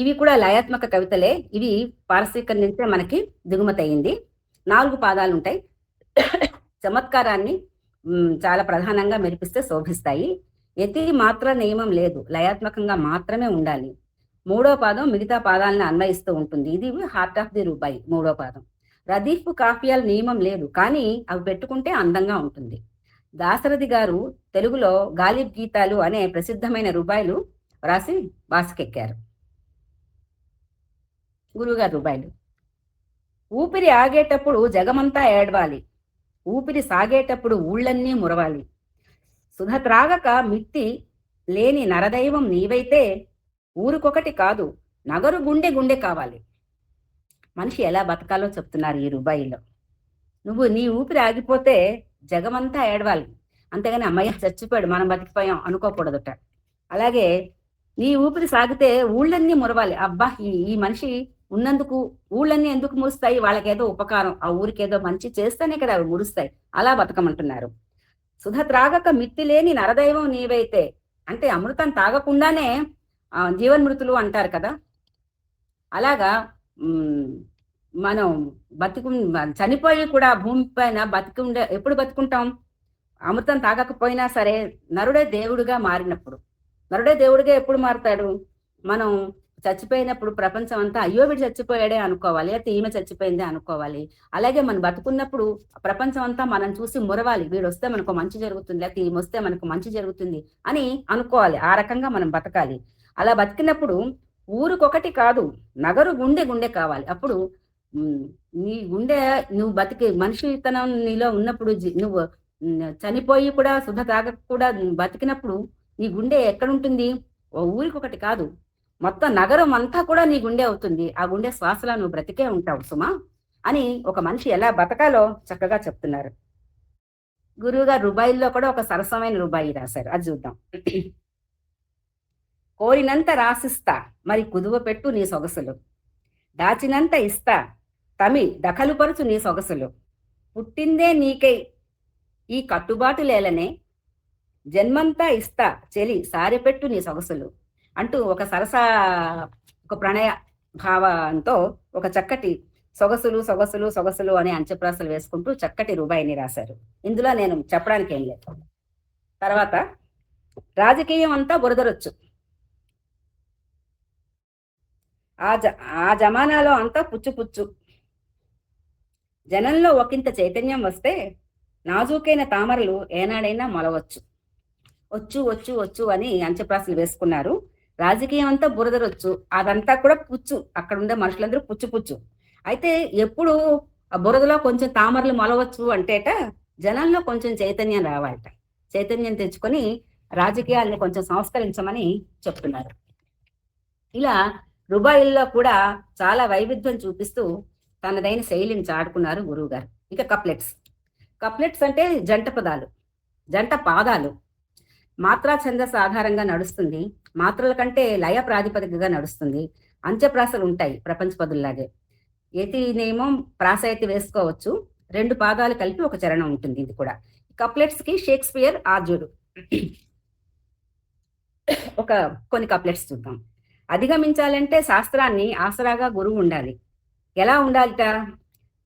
ఇవి కూడా లయాత్మక కవితలే. ఇవి పారసీకరణించే మనకి దిగుమతి అయింది. 4 పాదాలు ఉంటాయి. చమత్కారాన్ని చాలా ప్రధానంగా మెరిపిస్తే శోభిస్తాయి. యతి మాత్ర నియమం లేదు, లయాత్మకంగా మాత్రమే ఉండాలి. 3వ పాదం మిగతా పాదాలను అన్వయిస్తూ ఉంటుంది. ఇది హార్ట్ ఆఫ్ ది రూబాయి 3వ పాదం. రదీఫ్ కాఫియాల నియమం లేదు, కానీ అవి పెట్టుకుంటే అందంగా ఉంటుంది. దాశరథి గారు తెలుగులో గాలిబ్ గీతాలు అనే ప్రసిద్ధమైన రూబాయిలు రాసి బాసకెక్కారు. గురువుగారు రూబాయిలు. ఊపిరి ఆగేటప్పుడు జగమంతా ఏడవాలి, ఊపిరి సాగేటప్పుడు ఊళ్ళన్నీ మురవాలి. సుధ త్రాగక మిత్తి లేని నరదైవం నీవైతే ఊరుకొకటి కాదు నగరు గుండె గుండె కావాలి. మనిషి ఎలా బతకాలో చెప్తున్నారు ఈ రూబాయిలో. నువ్వు నీ ఊపిరి ఆగిపోతే జగమంతా ఏడవాలి, అంతేగాని అమ్మయ్య చచ్చిపోయాడు మనం బతికిపోయాం అనుకోకూడదుట. అలాగే నీ ఊపిరి సాగితే ఊళ్ళన్నీ మురవాలి. అబ్బా ఈ మనిషి ఉన్నందుకు ఊళ్ళన్నీ ఎందుకు మురుస్తాయి, వాళ్ళకేదో ఉపకారం, ఆ ఊరికేదో మంచి చేస్తేనే కదా అవి మురుస్తాయి, అలా బతకమంటున్నారు. సుధ త్రాగక మిత్తి లేని నరదైవం నీవైతే, అంటే అమృతం తాగకుండానే జీవన్మృతులు అంటారు కదా. అలాగా మనం చనిపోయి కూడా భూమి పైన ఎప్పుడు బతుకుంటాం? అమృతం తాగకపోయినా సరే నరుడే దేవుడిగా మారినప్పుడు. నరుడే దేవుడిగా ఎప్పుడు మారుతాడు? మనం చచ్చిపోయినప్పుడు ప్రపంచం అంతా అయ్యో వీడు చచ్చిపోయాడే అనుకోవాలి, లేకపోతే ఈమె చచ్చిపోయిందే అనుకోవాలి. అలాగే మనం బతుకున్నప్పుడు ప్రపంచం అంతా మనం చూసి మురవాలి, వీడు వస్తే మనకు మంచి జరుగుతుంది, లేకపోతే ఈమె వస్తే మనకు మంచి జరుగుతుంది అని అనుకోవాలి. ఆ రకంగా మనం బతకాలి. అలా బతికినప్పుడు ఊరికొకటి కాదు, నగరు గుండె గుండె కావాలి. అప్పుడు నీ గుండె, నువ్వు బతికి మనిషితనం నీలో ఉన్నప్పుడు, నువ్వు చనిపోయి కూడా సుధ తాగక కూడా బతికినప్పుడు నీ గుండె ఎక్కడుంటుంది? ఓ ఊరికొకటి కాదు, మొత్తం నగరం అంతా కూడా నీ గుండె అవుతుంది. ఆ గుండె శ్వాసలా నువ్వు బ్రతికే ఉంటావు సుమా అని ఒక మనిషి ఎలా బతకాలో చక్కగా చెప్తున్నారు. గురువుగారు రుబాయిల్లో కూడా ఒక సరసమైన రుబాయి రాశారు, అది చూద్దాం. కోరినంత రాసిస్తా మరి కుదువ పెట్టు నీ సొగసులు, దాచినంత ఇస్తా తమి దఖలుపరుచు నీ సొగసులు, పుట్టిందే నీకై ఈ కట్టుబాటు లేలనే జన్మంతా ఇస్తా చెలి సారెపెట్టు నీ సొగసులు అంటూ ఒక ప్రణయ భావంతో ఒక చక్కటి సొగసులు సొగసులు సొగసులు అనే అంచెప్రాసలు వేసుకుంటూ చక్కటి రుబాయిని రాశారు. ఇందులో నేను చెప్పడానికి ఏం లేదు. తర్వాత రాజకీయం అంతా బురదరొచ్చు, ఆ జమానాలో అంతా పుచ్చు, జనంలో ఒకంత చైతన్యం వస్తే నాజూకైన తామరలు ఏనాడైనా మొలవచ్చు. వచ్చు అని అంచెప్రాసలు వేసుకున్నారు. రాజకీయం అంతా బురదరొచ్చు, అదంతా కూడా పుచ్చు, అక్కడ ఉండే మనుషులందరూ పుచ్చు. అయితే ఎప్పుడు ఆ బురదలో కొంచెం తామరలు మొలవచ్చు అంటేట జనంలో కొంచెం చైతన్యం రావాలట. చైతన్యం తెచ్చుకొని రాజకీయాల్ని కొంచెం సంస్కరించమని చెప్తున్నారు. ఇలా రుబాయిల్లో కూడా చాలా వైవిధ్యం చూపిస్తూ తనదైన శైలిని చాటుకున్నారు గురువు గారు. ఇక కప్లెట్స్ అంటే జంట పదాలు, జంట పాదాలు. మాత్రా ఛందస్సు ఆధారంగా నడుస్తుంది, మాత్రల కంటే లయ ప్రాతిపదికగా నడుస్తుంది. అంచెప్రాసలు ఉంటాయి ప్రపంచ పదుల్లాగే. యతినేమో ప్రాసయతి వేసుకోవచ్చు, 2 పాదాలు కలిపి ఒక చరణం ఉంటుంది. ఇది కూడా కప్లెట్స్ కి షేక్స్పియర్ ఆర్జుడు. కొన్ని కప్లెట్స్ చూద్దాం. అధిగమించాలంటే శాస్త్రాన్ని ఆసరాగా గురువు ఉండాలి. ఎలా ఉండాలిట?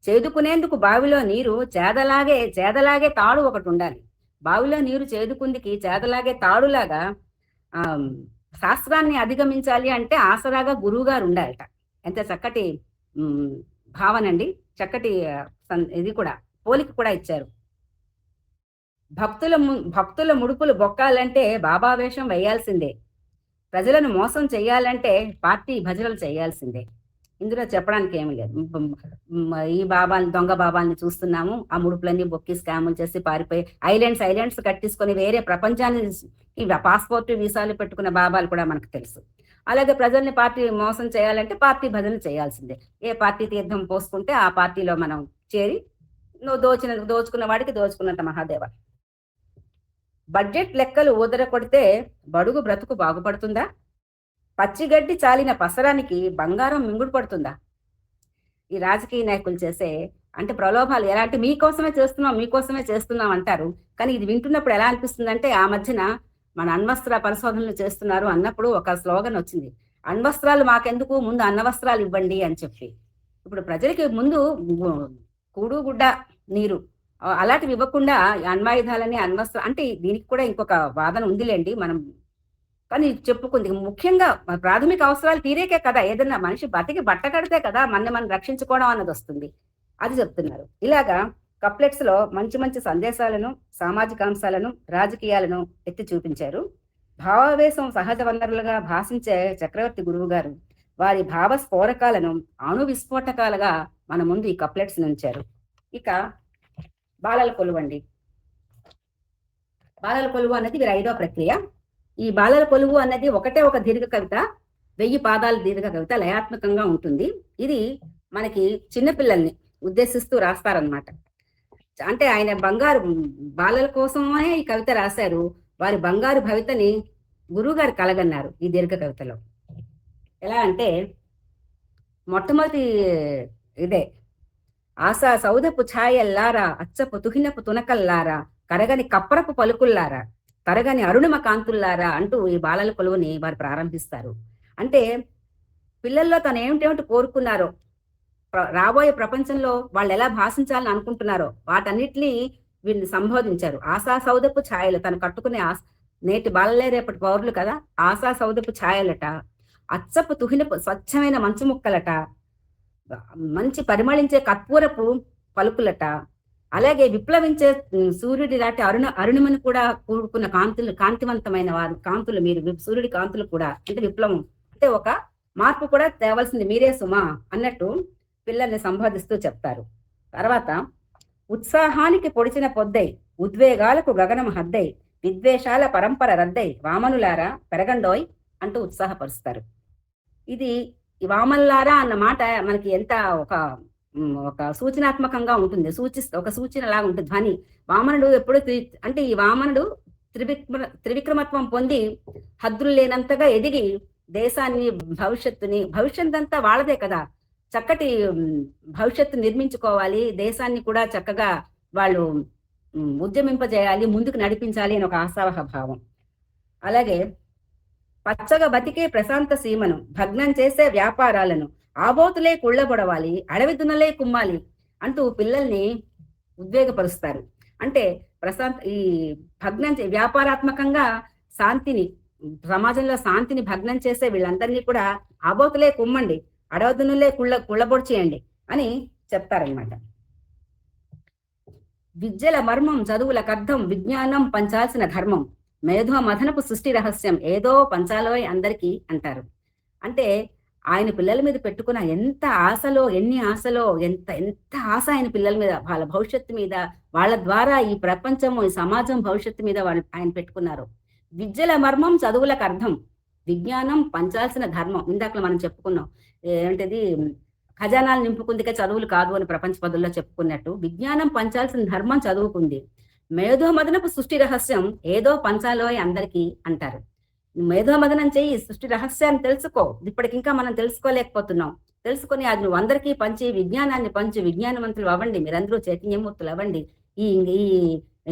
చేదుకునేందుకు బావిలో నీరు చేదలాగే తాడు ఒకటి ఉండాలి. బావిలో నీరు చేదుకుందికి చేదలాగే తాడులాగా శాస్త్రాన్ని అధిగమించాలి అంటే ఆసరాగా గురువు గారు ఉండాలట. ఎంత చక్కటి భావనండి, చక్కటి ఇది కూడా పోలిక కూడా ఇచ్చారు. భక్తుల ముడుపులు బొక్కాలంటే బాబా వేషం వేయాల్సిందే, ప్రజలను మోసం చెయ్యాలంటే పార్టీ భజనలు చేయాల్సిందే. ఇందులో చెప్పడానికి ఏమి లేదు. ఈ దొంగ బాబాల్ని చూస్తున్నాము, ఆ ముడుపులన్నీ బొక్కి స్కాములు చేసి పారిపోయి ఐలాండ్స్ కట్టించుకొని వేరే ప్రపంచాన్ని పాస్పోర్ట్ వీసాలు పెట్టుకున్న బాబాలు కూడా మనకు తెలుసు. అలాగే ప్రజల్ని పార్టీ మోసం చేయాలంటే పార్టీ భజనలు చేయాల్సిందే. ఏ పార్టీ తీర్థం పోసుకుంటే ఆ పార్టీలో మనం చేరి దోచుకున్న వాడికి దోచుకున్నంత మహాదేవ. బడ్జెట్ లెక్కలు ఊదర కొడితే బడుగు బ్రతుకు బాగుపడుతుందా? పచ్చిగడ్డి చాలిన పసరానికి బంగారం మింగుడు పడుతుందా? ఈ రాజకీయ నాయకులు చేసే అంటే ప్రలోభాలు ఎలాంటి మీకోసమే చేస్తున్నాం అంటారు. కానీ ఇది వింటున్నప్పుడు ఎలా అనిపిస్తుంది అంటే, ఆ మధ్యన మన అణ్వస్త్ర పరిశోధనలు చేస్తున్నారు అన్నప్పుడు ఒక స్లోగన్ వచ్చింది, అణ్వస్త్రాలు మాకెందుకు, ముందు అన్నవస్త్రాలు ఇవ్వండి అని చెప్పి. ఇప్పుడు ప్రజలకి ముందు కూడు గుడ్డ నీరు అలాంటివి ఇవ్వకుండా అణ్వాయుధాలని అణ్వస్త్ర అంటే దీనికి కూడా ఇంకొక వాదన ఉందిలేండి మనం, కానీ చెప్పుకుంది. ముఖ్యంగా ప్రాథమిక అవసరాలు తీరేకే కదా ఏదన్నా మనిషి బతికి బట్ట కడితే కదా మనం రక్షించుకోవడం అన్నది వస్తుంది, అది చెప్తున్నారు. ఇలాగా కప్లెట్స్ లో మంచి మంచి సందేశాలను, సామాజిక అంశాలను, రాజకీయాలను ఎత్తి చూపించారు. భావావేశం సహజ వనరులుగా భాషించే చక్రవర్తి గురువు గారు వారి భావ స్ఫోరకాలను అణు విస్ఫోటకాలుగా మన ముందు ఈ కప్లెట్స్ ఉంచారు. ఇక బాలల కొలువు అండి. బాలల కొలువు అన్నది వీరి 5వ ప్రక్రియ. ఈ బాలల కొలువు అన్నది ఒకటే ఒక దీర్ఘ కవిత, 1000 పాదాల దీర్ఘ కవిత, లయాత్మకంగా ఉంటుంది. ఇది మనకి చిన్నపిల్లల్ని ఉద్దేశిస్తూ రాస్తారనమాట. అంటే ఆయన బంగారు బాలల కోసమే ఈ కవిత రాశారు. వారి బంగారు భవితని గురువుగారు కలగన్నారు ఈ దీర్ఘ కవితలో. ఎలా అంటే మొట్టమొదటి ఇదే, ఆశా సౌదపు ఛాయల్లారా, అచ్చపు తుహినపు తునకల్లారా, కరగని కప్పరపు పలుకుల్లారా, తరగని అరుణిమ కాంతుల్లారా అంటూ ఈ బాలల కొలువుని వారు ప్రారంభిస్తారు. అంటే పిల్లల్లో తను ఏమిటేమిటి కోరుకున్నారో, రాబోయే ప్రపంచంలో వాళ్ళు ఎలా భాషించాలని అనుకుంటున్నారో వాటన్నిటిని వీళ్ళని సంబోధించారు. ఆశా సౌదపు ఛాయలు, తను కట్టుకునే నేటి బాలలే రేపటి పౌరులు కదా, ఆశా సౌదపు ఛాయలట, అచ్చపు తుహినపు స్వచ్ఛమైన మంచు ముక్కలట, మంచి పరిమళించే కర్పూరపు పలుకులట, అలాగే విప్లవించే సూర్యుడి లాంటి అరుణిమని కూడా కూడుకున్న కాంతివంతమైన వారు కాంతులు, మీరు సూర్యుడి కాంతులు కూడా, అంటే విప్లవం అంటే ఒక మార్పు కూడా తేవలసింది మీరే సుమా అన్నట్టు పిల్లల్ని సంబోధిస్తూ చెప్తారు. తర్వాత ఉత్సాహానికి పొడిచిన పొద్దై, ఉద్వేగాలకు గగనం హద్దై, విద్వేషాల పరంపర రద్దై, వామనులారా పెరగండోయ్ అంటూ ఉత్సాహపరుస్తారు. ఇది ఈ వామనులారా అన్న మాట మనకి ఎంత ఒక సూచనాత్మకంగా ఉంటుంది, ఒక సూచన లాగా ఉంటుంది ధ్వని. వామనుడు ఎప్పుడు అంటే ఈ వామనుడు త్రివిక్రమత్వం పొంది హద్దులు లేనంతగా ఎదిగి దేశాన్ని భవిష్యత్ అంతా వాళ్ళదే కదా, చక్కటి భవిష్యత్తు నిర్మించుకోవాలి, దేశాన్ని కూడా చక్కగా వాళ్ళు ఉద్యమింపజేయాలి, ముందుకు నడిపించాలి అని ఒక ఆశావహ భావం. అలాగే పచ్చగా బతికే ప్రశాంత సీమను భగ్నం చేసే వ్యాపారాలను ఆబోతులే కుళ్ళబొడవాలి, అడవి దున్నలే కుమ్మాలి అంటూ పిల్లల్ని ఉద్వేగపరుస్తారు. అంటే ఈ భగ్నం వ్యాపారాత్మకంగా శాంతిని, సమాజంలో శాంతిని భగ్నం చేసే వీళ్ళందరినీ కూడా ఆబోతులే కుమ్మండి, అడవి దున్నులే కుళ్ళబొడిచేయండి అని చెప్తారనమాట. విద్యల మర్మం చదువులకు అర్థం, విజ్ఞానం పంచాల్సిన ధర్మం, మేధో మథనపు సృష్టి రహస్యం ఏదో పంచాలోయ్ అందరికీ అంటారు. అంటే ఆయన పిల్లల మీద పెట్టుకున్న ఎంత ఆశలో, ఎంత ఆశ ఆయన పిల్లల మీద, వాళ్ళ భవిష్యత్తు మీద, వాళ్ళ ద్వారా ఈ ప్రపంచము, ఈ సమాజం భవిష్యత్తు మీద ఆయన పెట్టుకున్నారు. విద్యల మర్మం చదువులకు అర్థం, విజ్ఞానం పంచాల్సిన ధర్మం. ఇందాక మనం చెప్పుకున్నాం ఏంటిది, ఖజానాలు నింపుకుందికే చదువులు కాదు అని ప్రపంచ పదుల్లో చెప్పుకున్నట్టు, విజ్ఞానం పంచాల్సిన ధర్మం చదువుకుంది. మేధోమదనపు సృష్టి రహస్యం ఏదో పంచాలోయ్ అందరికీ అంటారు. మేధోమదనం చెయ్యి, సృష్టి రహస్యాన్ని తెలుసుకో, ఇప్పటికింకా మనం తెలుసుకోలేకపోతున్నాం, తెలుసుకొని అది నువ్వు అందరికీ పంచి, విజ్ఞానాన్ని పంచి విజ్ఞానవంతులు అవ్వండి, మీరందరూ చైతన్యమూర్తులు అవ్వండి, ఈ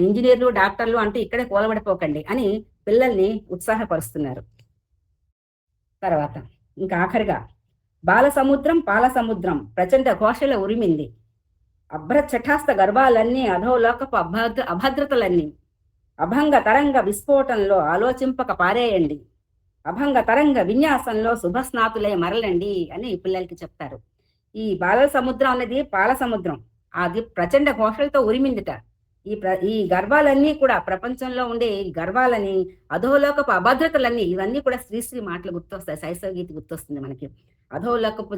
ఇంజనీర్లు డాక్టర్లు అంటూ ఇక్కడే కూలబడిపోకండి అని పిల్లల్ని ఉత్సాహపరుస్తున్నారు. తర్వాత ఇంకా ఆఖరిగా బాల సముద్రం పాల సముద్రం ప్రచండ ఘోషల ఉరిమింది, అభ్రచఠాస్త గర్భాలన్నీ అధోలోకపు అభద్రతలన్నీ, అభంగ తరంగ విస్ఫోటంలో ఆలోచింపక పారేయండి, అభంగ తరంగ విన్యాసంలో శుభస్నాతులే మరలండి అని పిల్లలకి చెప్తారు. ఈ బాల సముద్రం అనేది పాల సముద్రం, అది ప్రచండ ఘోషలతో ఉరిమిందిట. ఈ గర్వాలన్నీ కూడా, ప్రపంచంలో ఉండే గర్వాలని, అధోలోకపు అభద్రతలన్నీ, ఇవన్నీ కూడా శ్రీశ్రీ మాటలు గుర్తొస్తాయి, శైశవ గీతి గుర్తొస్తుంది మనకి. అధోలోకపు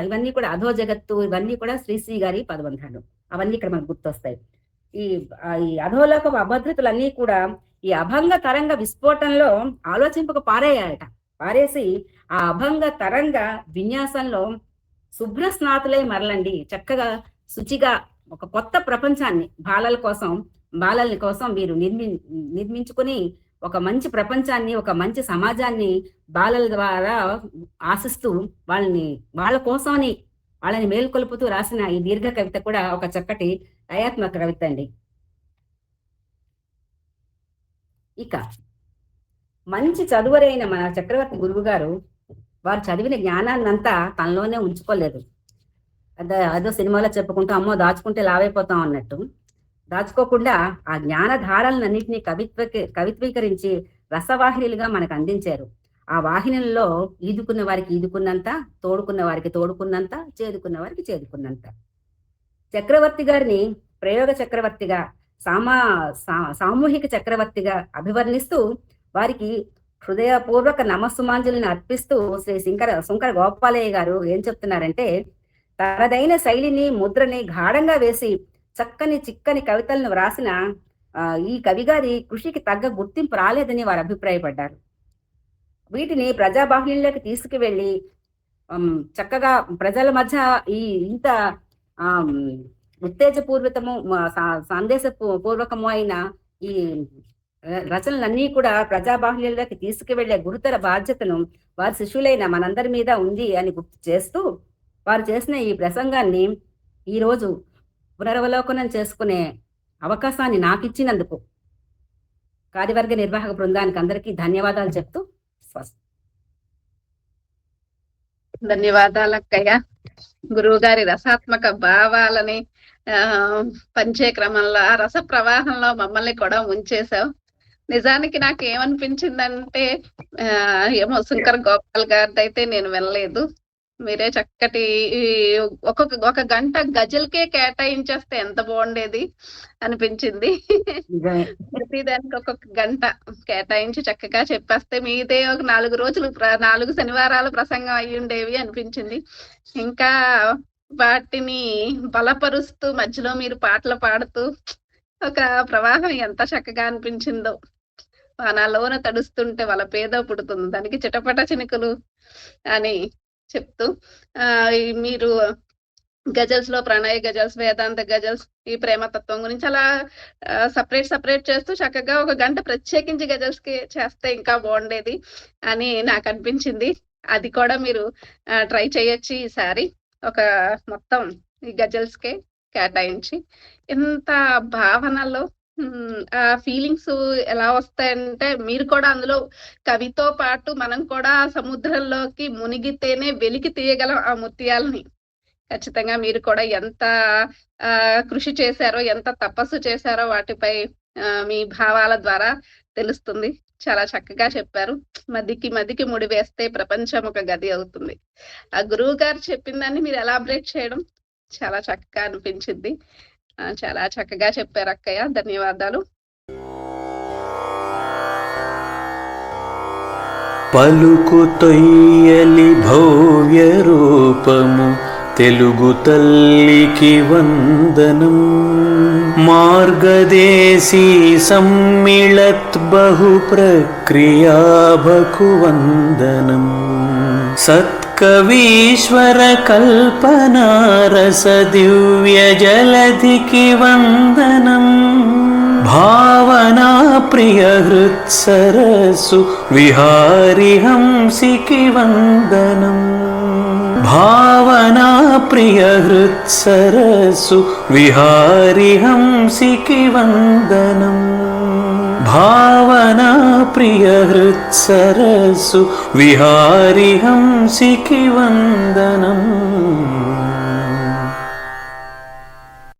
ఇవన్నీ కూడా, అధో జగత్తు, ఇవన్నీ కూడా శ్రీశ్రీ గారి పదబంధాలు, అవన్నీ ఇక్కడ మనకు గుర్తొస్తాయి. ఈ అధోలోకపు అభద్రతలన్నీ కూడా ఈ అభంగ తరంగ విస్ఫోటంలో ఆలోచింపక పారేసి ఆ అభంగ తరంగ విన్యాసంలో శుభ్ర స్నాతులై మరలండి, చక్కగా శుచిగా ఒక కొత్త ప్రపంచాన్ని బాలల కోసం వీరు నిర్మించుకుని ఒక మంచి ప్రపంచాన్ని, ఒక మంచి సమాజాన్ని బాలల ద్వారా ఆశిస్తూ వాళ్ళ కోసమని వాళ్ళని మేల్కొల్పుతూ రాసిన ఈ దీర్ఘ కవిత కూడా ఒక చక్కటి దయాత్మక కవిత అండి. ఇక మంచి చదువరైన మన చక్రవర్తి గురువు గారు వారు చదివిన జ్ఞానాన్నంతా తనలోనే ఉంచుకోలేదు. అదో సినిమాలో చెప్పుకుంటూ అమ్మో దాచుకుంటే లావైపోతాం అన్నట్టు దాచుకోకుండా ఆ జ్ఞానధారలన్నింటినీ కవిత్వీకరించి రసవాహినిలుగా మనకు అందించారు. ఆ వాహినుల్లో ఈదుకున్న వారికి ఈదుకున్నంత, తోడుకున్న వారికి తోడుకున్నంత, చేదుకున్న వారికి చేదుకున్నంత. చక్రవర్తి గారిని ప్రయోగ చక్రవర్తిగా, సామూహిక చక్రవర్తిగా అభివర్ణిస్తూ వారికి హృదయపూర్వక నమస్సుమాంజలిని అర్పిస్తూ శ్రీ శంకర గోపాలయ్య గారు ఏం చెప్తున్నారంటే, తనదైన శైలిని ముద్రని గాఢంగా వేసి చిక్కని కవితలను వ్రాసిన ఈ కవిగారి కృషికి తగ్గ గుర్తింపు రాలేదని వారు అభిప్రాయపడ్డారు. వీటిని ప్రజాబాహుళ్యంలోకి తీసుకువెళ్ళి చక్కగా ప్రజల మధ్య ఇంత ఉత్తేజపూర్వకము సందేశ పూర్వకము అయిన ఈ రచనలన్నీ కూడా ప్రజాబాహుల్యంలోకి తీసుకువెళ్లే గురుతర బాధ్యతను వారి శిష్యులైన మనందరి మీద ఉంది అని గుర్తు చేస్తూ వారు చేసిన ఈ ప్రసంగాన్ని ఈరోజు పునరవలోకనం చేసుకునే అవకాశాన్ని నాకు ఇచ్చినందుకు కార్యవర్గ నిర్వాహక బృందానికి అందరికీ ధన్యవాదాలు చెప్తూ స్వస్తి. ధన్యవాదాలు అక్కయ్య. గురువు గారి రసాత్మక భావాలని పంచే క్రమంలో ఆ రస ప్రవాహంలో మమ్మల్ని కూడా ముంచేశావు. నిజానికి నాకు ఏమనిపించిందంటే ఏమో శంకర గోపాల్ గారిది అయితే నేను వినలేదు. మీరే చక్కటి ఒక గంట గజల్కే కేటాయించేస్తే ఎంత బాగుండేది అనిపించింది. ప్రతిదానికి ఒక్కొక్క గంట కేటాయించి చక్కగా చెప్పేస్తే మీదే ఒక 4 రోజులు 4 శనివారాల ప్రసంగం అయి ఉండేవి అనిపించింది. ఇంకా వాటిని బలపరుస్తూ మధ్యలో మీరు పాటలు పాడుతూ ఒక ప్రవాహం ఎంత చక్కగా అనిపించిందో. వానాలోన తడుస్తుంటే వాళ్ళ పేద పుడుతుంది, దానికి చిటపట చినుకులు అని చెప్తూ మీరు గజల్స్ లో ప్రణయ గజల్స్, వేదాంత గజల్స్, ఈ ప్రేమతత్వం గురించి అలా సపరేట్ చేస్తూ చక్కగా ఒక గంట ప్రత్యేకించి గజల్స్ కి చేస్తే ఇంకా బాగుండేది అని నాకు అనిపించింది. అది కూడా మీరు ట్రై చేయొచ్చు ఈసారి. ఒక మొత్తం ఈ గజల్స్ కే కేటాయించి ఎంత భావనలో ఆ ఫీలింగ్స్ ఎలా వస్తాయంటే మీరు కూడా అందులో కవితో పాటు మనం కూడా సముద్రంలోకి మునిగితేనే వెలికి తీయగలం ఆ ముత్యాలని. ఖచ్చితంగా మీరు కూడా ఎంత కృషి చేశారో, ఎంత తపస్సు చేశారో వాటిపై మీ భావాల ద్వారా తెలుస్తుంది. చాలా చక్కగా చెప్పారు. మదికి ముడి వేస్తే ప్రపంచం ఒక గది అవుతుంది. ఆ గురువు గారు చెప్పిన దాన్ని మీరు ఎలాబరేట్ చేయడం చాలా చక్కగా అనిపించింది. చాలా చక్కగా చెప్పారు అక్కయ్య. ధన్యవాదాలు. పలుకు తొయ్యలి భవ్య రూపము తెలుగు తల్లికి వందనం. మార్గదేశీ సమ్మిళత్ బహు ప్రక్రియాభకు వందనం. సత్కవీశ్వర కల్పనారస దివ్య జలధికి వందనం. భావనా ప్రియ హృత్సరసు విహారి హంసికి వందనం. భావనా ప్రియ హృత్సరసు విహారి హంసికి వందనం. భావనా ప్రియ హృత్సరసు విహారి హంసికి వందనం.